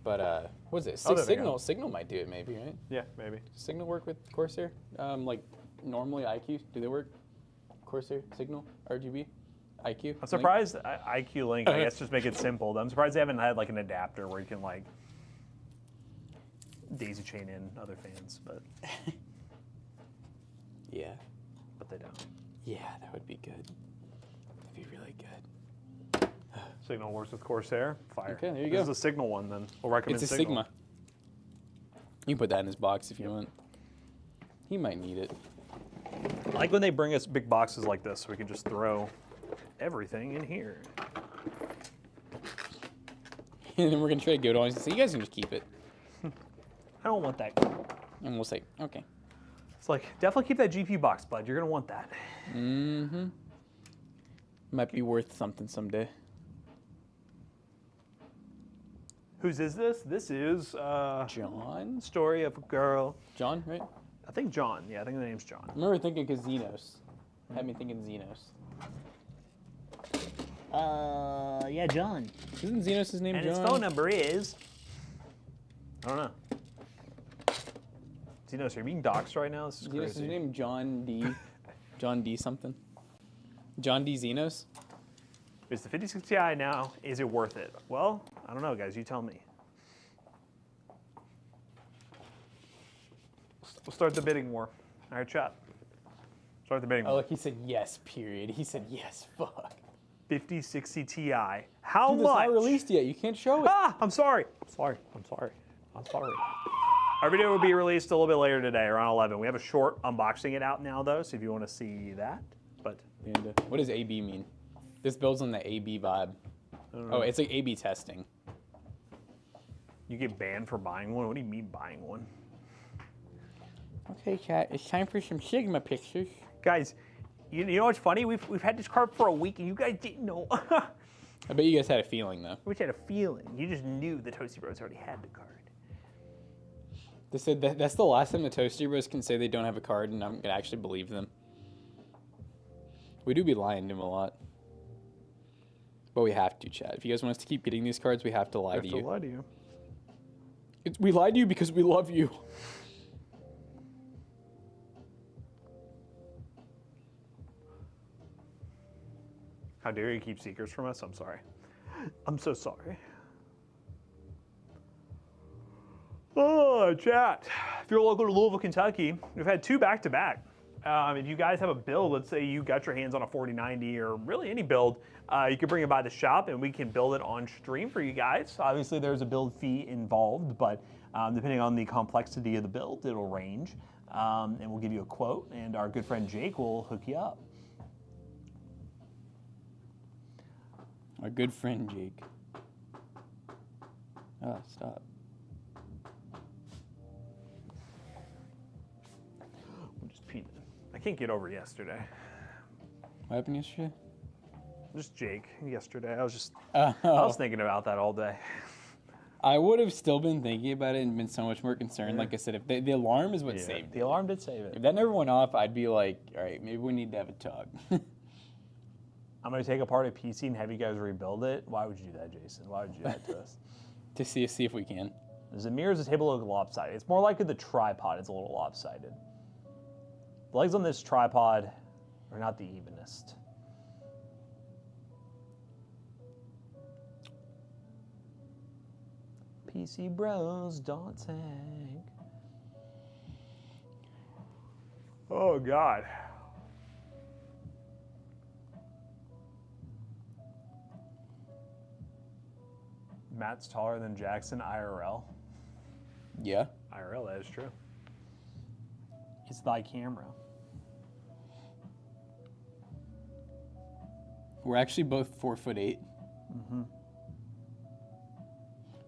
But what's it? Oh, there they go. Signal might do it, maybe, right? Yeah, maybe. Does Signal work with Corsair? Like normally IQ, do they work? Corsair, Signal, RGB, IQ. I'm surprised IQ Link. I guess just make it simple. I'm surprised they haven't had like an adapter where you can like daisy chain in other fans, but Yeah. they don't. Yeah, that would be good. That'd be really good. Signal works with Corsair. Fire. Okay, there you This go. is a Signal one then. We'll recommend It's a Signal. Sigma. You can put that in his box if you want. He might need it. I like when they bring us big boxes like this so we can just throw everything in here. And then we're gonna try to give it all. So you guys can just keep it. I don't want that. And we'll say, okay. It's like, definitely keep that GPU box, bud. You're going to want that. Mm-hmm. Might be worth something someday. Whose is this? This is John? story of a girl. John, right? I think John. Yeah, I think the name's John. I remember thinking Xenos. Had me thinking Xenos. Yeah, John. Isn't Xenos' name And John? his phone number is... I don't know. Xenos, are you being doxxed right now? This is Xenos' crazy. name John D. John D something. John D. Xenos? Is the 56 Ti now, is it worth it? Well, I don't know, guys. You tell me. We'll start the bidding war. All right, chat. Start the bidding Oh, war. look, he said yes, period. He said yes, fuck. 5060 Ti. How Dude, it's much? not released yet. You can't show it. Ah, I'm sorry. I'm sorry. Our video will be released a little bit later today, around 11. We have a short unboxing it out now, though, so if you want to see that. But And, what does AB mean? This builds on the AB vibe. Oh, it's like AB testing. you get banned for buying one? What do you mean buying one? Okay, chat. It's time for some Sigma pictures. Guys, you know what's funny? We've had this card for a week, and you guys didn't know. I bet you guys had a feeling, though. We just had a feeling. You just knew the Toasty Bros already had the card. They said that's the last time the Toasty Bros can say they don't have a card, and I'm going to actually believe them. We do be lying to them a lot. But we have to, chat. If you guys want us to keep getting these cards, we have to lie to you. lie to you. We lied to you because we love you. How dare you keep secrets from us? I'm sorry. I'm so sorry. Oh, chat. If you're local to Louisville, Kentucky, we've had two back-to-back. If you guys have a build, let's say you got your hands on a 4090 or really any build, you can bring it by the shop and we can build it on stream for you guys. Obviously, there's a build fee involved, but depending on the complexity of the build, it'll range. And we'll give you a quote, and our good friend Jake will hook you up. Our good friend, Jake. Oh, stop. I'm just peeing. I can't get over yesterday. What happened yesterday? Just Jake yesterday. I was Oh, thinking about that all day. I would have still been thinking about it and been so much more concerned. Like I said, if the alarm is what saved The it. alarm did save it. If that never went off, I'd be like, all right, maybe we need to have a talk. I'm going to take apart a PC and have you guys rebuild it. Why would you do that, Jason? Why would you do that to us? to see if we can. The mirrors, the table look lopsided. It's more likely the tripod is a little lopsided. The legs on this tripod are not the evenest. PC bros dancing. Oh, God. Matt's taller than Jackson IRL. Yeah. IRL, that is true. It's thy camera. We're actually both 4'8". Mm-hmm.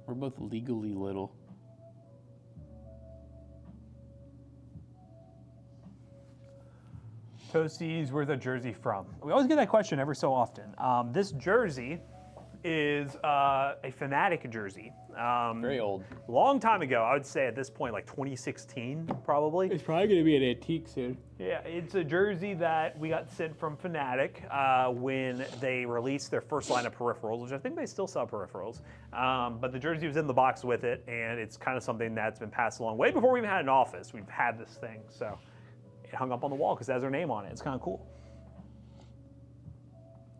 We're both legally little. Toasties, where's that jersey from? We always get that question every so often. This jersey is a Fnatic jersey. Very old. Long time ago, I would say at this point, like 2016, probably. It's probably going to be an antique soon. Yeah, it's a jersey that we got sent from Fnatic when they released their first line of peripherals, which I think they still sell peripherals. But the jersey was in the box with it, and it's kind of something that's been passed along way before we even had an office. We've had this thing, so it hung up on the wall because it has our name on it. It's kind of cool.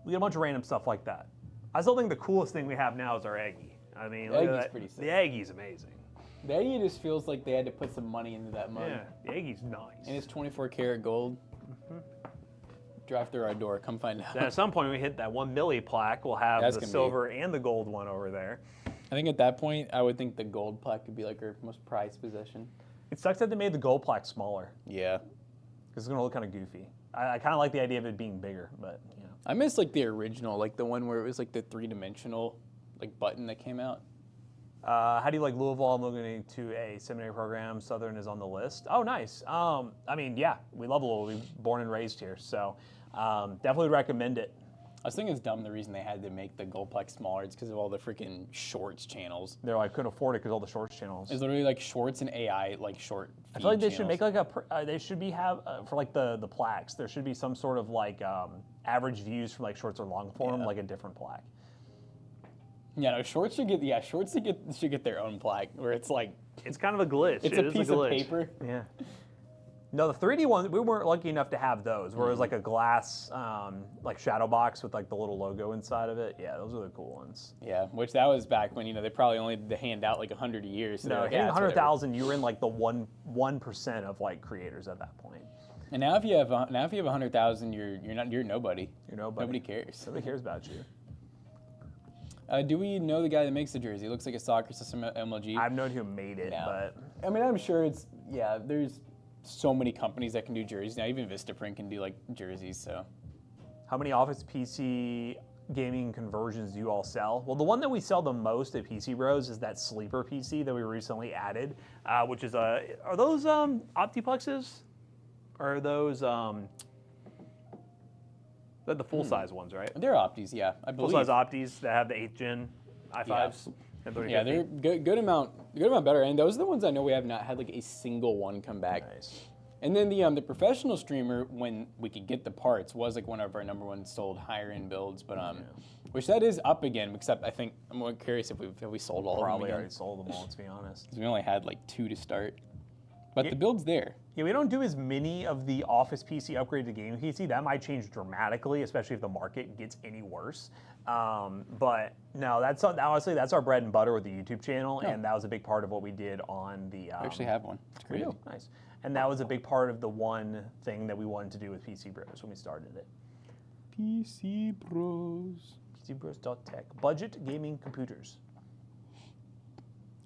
We get a bunch of random stuff like that. I still think the coolest thing we have now is our Aggie. I mean, look at Aggie's that. pretty sick. The Aggie's amazing. The Aggie just feels like they had to put some money into that mug. Yeah, the Aggie's nice. And it's 24 karat gold. Drive through our door. Come find out. Then at some point, when we hit that 1 milli plaque, we'll have That's the gonna be- silver and the gold one over there. I think at that point, I would think the gold plaque could be like our most prized possession. It sucks that they made the gold plaque smaller Yeah. because it's gonna look kind of goofy. I kind of like the idea of it being bigger, but you know. I miss like the original, like the one where it was like the 3-dimensional like button that came out. How do you like Louisville? I'm looking to a seminary program. Southern is on the list. Oh, nice. I mean, yeah, we love Louisville. We were born and raised here, so definitely recommend it. I was thinking it's dumb the reason they had to make the gold plaque smaller is because of all the freaking shorts channels. They're like couldn't afford it because all the shorts channels. It's literally like shorts and AI like short. I feel like they feed should make channels. like they should be have for like the plaques. There should be some sort of like average views from like shorts or long form, Yeah. like a different plaque. Yeah, no, shorts should get their own plaque where it's like It's kind of a glitch. it's It a is piece glitch. of paper. Yeah. No, the 3D ones, we weren't lucky enough to have those, where it was like a glass, like shadow box with like the little logo inside of it. Yeah, those are the cool ones. Yeah, which that was back when they probably only had to hand out like 100 a year. So No, like, hitting yeah, it's whatever. 100,000, you were in like the 1% of like creators at that point. And now if you have 100,000, you're nobody. You're nobody. Nobody cares. Nobody cares about you. Do we know the guy that makes the jersey? It looks like a soccer system MLG. I've known who made it, No. but I mean, I'm sure there's so many companies that can do jerseys now. Even Vistaprint can do like jerseys. So how many Office PC gaming conversions do you all sell? Well, the one that we sell the most at pcbros is that sleeper PC that we recently added, which is are those Optiplexes? Or are those they're the full size ones, right? they're Optis, yeah, I Full believe. size Optis that have the 8th gen i5s. and Yeah, 3050. they're good amount better. And those are the ones I know we have not had like a single one come back. Nice. And then the professional streamer, when we could get the parts, was like one of our number one sold higher end builds. But which that is up again. Except I think I'm more curious if we sold all Probably of them again. already sold them all, to be honest. 'Cause we only had like 2 to start. But the build's there. Yeah, we don't do as many of the Office PC upgrade to gaming PC. That might change dramatically, especially if the market gets any worse. But no, honestly, that's our bread and butter with the YouTube channel, and that was a big part of what we did on the. I actually have one. It's We crazy. do. Nice. And that was a big part of the one thing that we wanted to do with PC Bros when we started it. PC Bros. PCBros.tech. Budget gaming computers.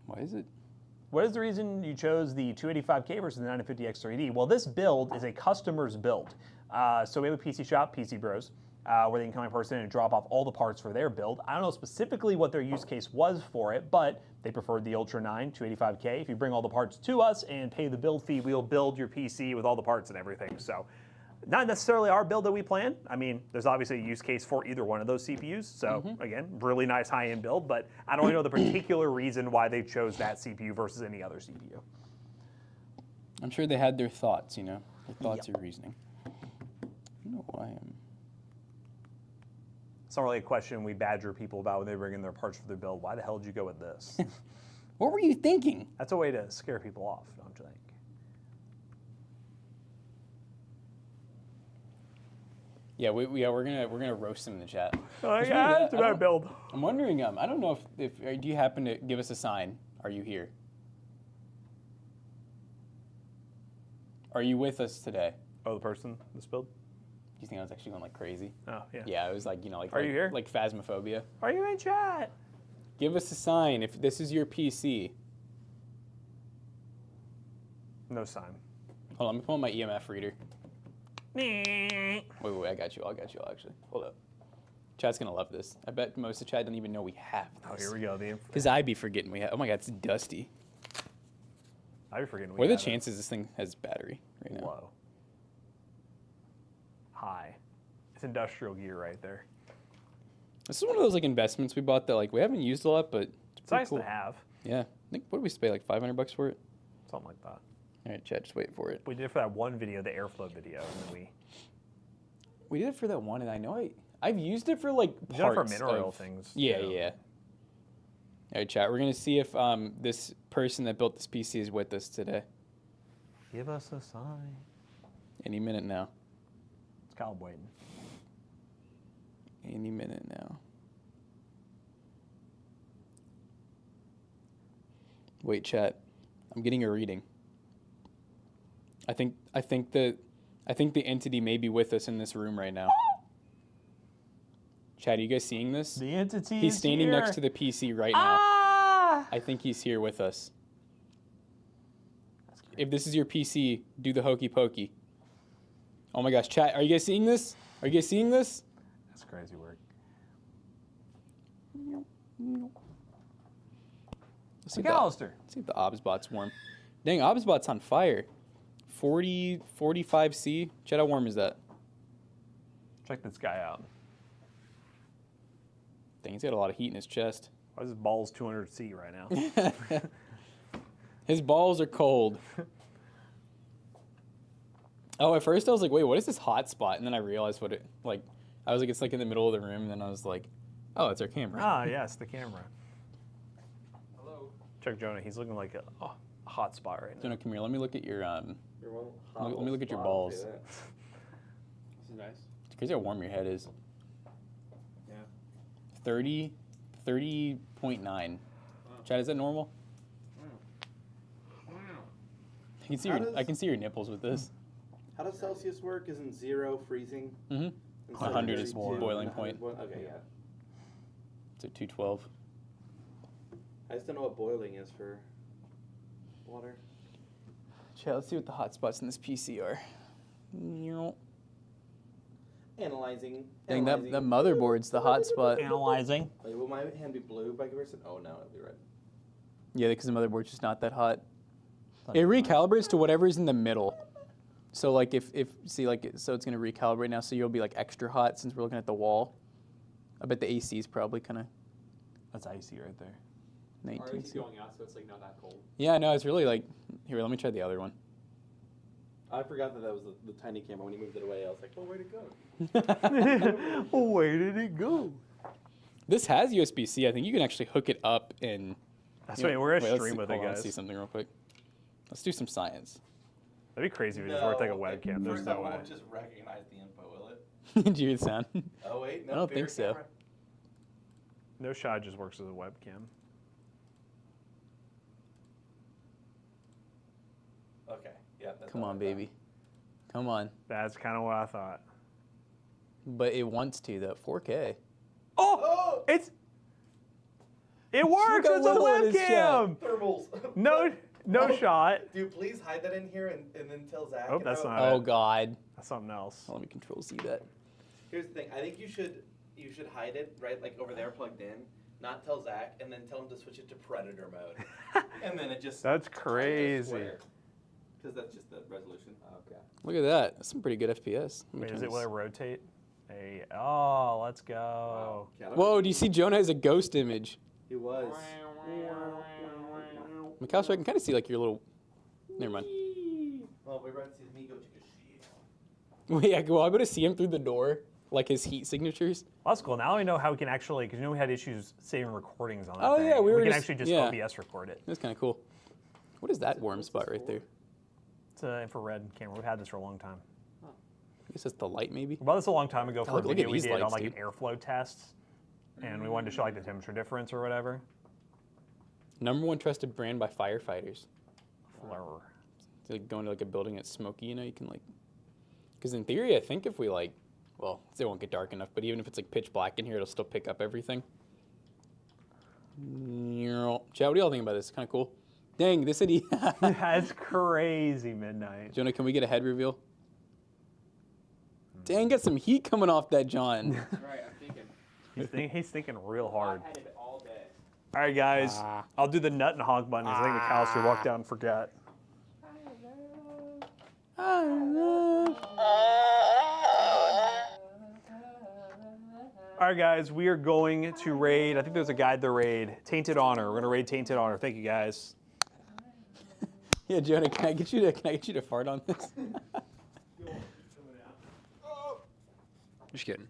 Why is it? What is the reason you chose the 285K versus the 950X 3D? Well, this build is a customer's build. So we have a PC shop, PC Bros, where they can come in person and drop off all the parts for their build. I don't know specifically what their use case was for it, but they preferred the Ultra 9 285K. If you bring all the parts to us and pay the build fee, we'll build your PC with all the parts and everything. So not necessarily our build that we plan. I mean, there's obviously a use case for either one of those CPUs. So again, really nice high-end build, but I don't really know the particular reason why they chose that CPU versus any other CPU. I'm sure they had their thoughts, their thoughts or reasoning. I don't know why I'm. It's not really a question we badger people about when they bring in their parts for their build. Why the hell did you go with this? What were you thinking? That's a way to scare people off, don't you think? Yeah, we're gonna roast them in the chat. Oh, It's yeah, really it's that- a I bad don't- build. I'm wondering. I don't know if do you happen to give us a sign? Are you here? Are you with us today? Oh, the person, this build? Do you think I was actually going like crazy? Oh, yeah. Yeah, it was like like. Are you here? Like phasmophobia. Are you in chat? Give us a sign if this is your PC. No sign. Hold on, let me pull my EMF reader. Me. Wait, I got you. Actually. Hold up. Chat's gonna love this. I bet most of chat don't even know we have Oh, this. here we go. Because I'd be forgetting we have. Oh my god, it's dusty. I'd be forgetting. What are the chances this thing has battery right now? Low. High. It's industrial gear right there. This is one of those like investments we bought that like we haven't used a lot, but It's pretty nice cool. to have. Yeah. I think what did we pay like $500 for it? Something like that. All right, chat, just wait for it. We did it for that one video, the airflow video, and then We did it for that one, and I know I've used it for like we did it for parts mineral of- things. Yeah, too. yeah. All right, chat. We're gonna see if this person that built this PC is with us today. Give us a sign. Any minute now. It's Kyle waiting. Any minute now. Wait, chat. I'm getting a reading. I think that I think the entity may be with us in this room right now. Chad, are you guys seeing this? The entity He's is standing here. next to the PC right now. Ah! I think he's here with us. If this is your PC, do the hokey pokey. Oh my gosh, chat, are you guys seeing this? Are you guys seeing this? That's crazy work. Let's see, McAllister. let's see if the OBSbot's warm. Dang, OBSbot's on fire. 40, 45C. Chat, how warm is that? Check this guy out. Dang, he's got a lot of heat in his chest. Why is his balls 200C right now? His balls are cold. Oh, at first I was like, wait, what is this hot spot? And then I realized what it, like, I was like, it's like in the middle of the room. And then I was like, oh, it's our camera. Ah, yes, the camera. Hello. Check Jonah. He's looking like a hot spot right now. Jonah, come here. Let me look at your, Your one hot let me little look at your spot, I'll balls. say that. This is nice. It's crazy how warm your head is. Yeah. 30.9. Chad, is that normal? I can see How your, does- I can see your nipples with this. How does Celsius work? Isn't 0 freezing? Mm-hmm. Instead of 100 is 32, boiling 100 point. Okay, yeah. It's at 212. I just don't know what boiling is for water. Chad, let's see what the hot spots in this PC are. Analyzing. Dang, that analyzing. motherboard's the hot spot. Analyzing. Wait, will my hand be blue by comparison? Oh, no, it'll be red. Yeah, because the motherboard's just not that hot. It recalibrates to whatever's in the middle. So like if see like so it's gonna recalibrate now, so you'll be like extra hot since we're looking at the wall. I bet the AC is probably kind of That's icy right there. 19. RTX going out, so it's like not that cold. Yeah, no, it's really like here. Let me try the other one. I forgot that was the tiny camera. When you moved it away, I was like, oh, where'd it go? Where did it go? This has USB-C. I think you can actually hook it up and. That's right. We're gonna let's stream see- with hold it, on, let's guys. see something real quick. Let's do some science. That'd be crazy if it just worked like a webcam. There's First no off, it way. won't just recognize the input, will it? Did you hear the sound? Oh, wait, no. I don't bigger think so. camera. No shot just works as a webcam. Okay, yeah. That's Come what on, I thought. baby. Come on. That's kind of what I thought. But it wants to though. 4K. Oh, it works how as a little it is, webcam. Thermals. No Oh. shot. Dude, please hide that in here and then tell Zach. Oh, and that's I'll- not Oh it. God. That's something else. Let me Control Z that. Here's the thing. I think you should hide it right, like over there plugged in. Not tell Zach, and then tell him to switch it to Predator mode, and then it just. That's crazy. Because that's just the resolution. Okay. Look at that. That's some pretty good FPS. Let me Wait, turn is it this- will it rotate? Hey, oh, let's go. Whoa, do you see Jonah has a ghost image? He was. Mikhail, so I can kind of see like your little. Never mind. Well, we're about to see me go take a shit. Wait, yeah, well, I'm gonna see him through the door, like his heat signatures. Well, that's cool. Now we know how we can actually, because we had issues saving recordings on that Oh, thing. yeah, we were can just- actually just yeah. OBS record it. That's kind of cool. What is that warm spot right there? It's an infrared camera. We've had this for a long time. I guess that's the light, maybe. We bought this a long time ago for a look at video we these did on lights, like dude. an airflow test, and we wanted to show like the temperature difference or whatever. #1 trusted brand by firefighters. Fleur. It's like going to like a building that's smoky, you know, you can like. Because in theory, I think if we like, well, it won't get dark enough, but even if it's like pitch black in here, it'll still pick up everything. Chad, what do y'all think about this? Kind of cool. Dang, this said he. That's crazy, Midnight. Jonah, can we get a head reveal? Dang, got some heat coming off that John. That's right, I'm thinking. He's thinking real hard. I've had it all day. All right, guys. I'll do the nut and honk button because I think McAllister walked down and forgot. All right, guys, we are going to raid. I think there's a guide to raid. Tainted Honor. We're gonna raid Tainted Honor. Thank you, guys. Yeah, Jonah, can I get you to fart on this? Just kidding.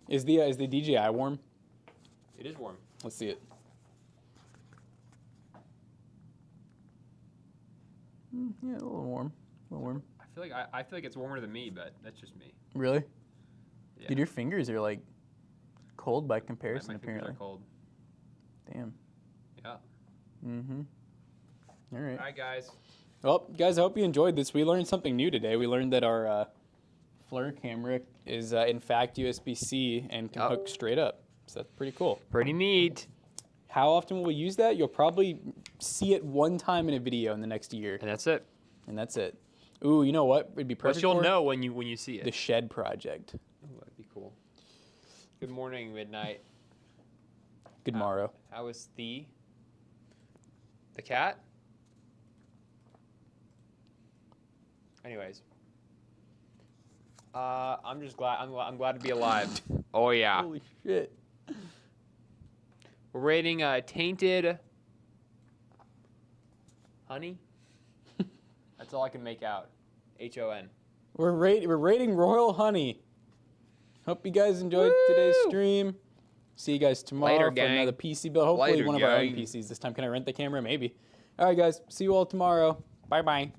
Is the DJI warm? It is warm. Let's see it. Yeah, a little warm. A little warm. I feel like it's warmer than me, but that's just me. Really? Yeah. Dude, your fingers are like cold by comparison, my fingers apparently. are cold. Damn. Yeah. Mm-hmm. All right. All right, guys. Well, guys, I hope you enjoyed this. We learned something new today. We learned that our flare camera is, in fact, USB-C and can hook straight up. So that's pretty cool. Pretty neat. How often will we use that? You'll probably see it one time in a video in the next year. And that's it. And that's it. Ooh, you know what? It'd be perfect But you'll for know when you see it. the shed project. Ooh, that'd be cool. Good morning, midnight. Good morrow. How is the cat? Anyways, I'm just glad. I'm glad to be alive. Oh yeah. Holy shit. We're rating tainted honey. That's all I can make out. HON. We're rating Royal Honey. Hope you guys enjoyed today's stream. See you guys tomorrow Later, for gang. another PC build. Hopefully Later, one of our own gang. PCs this time. Can I rent the camera? Maybe. All right, guys. See you all tomorrow. Bye-bye.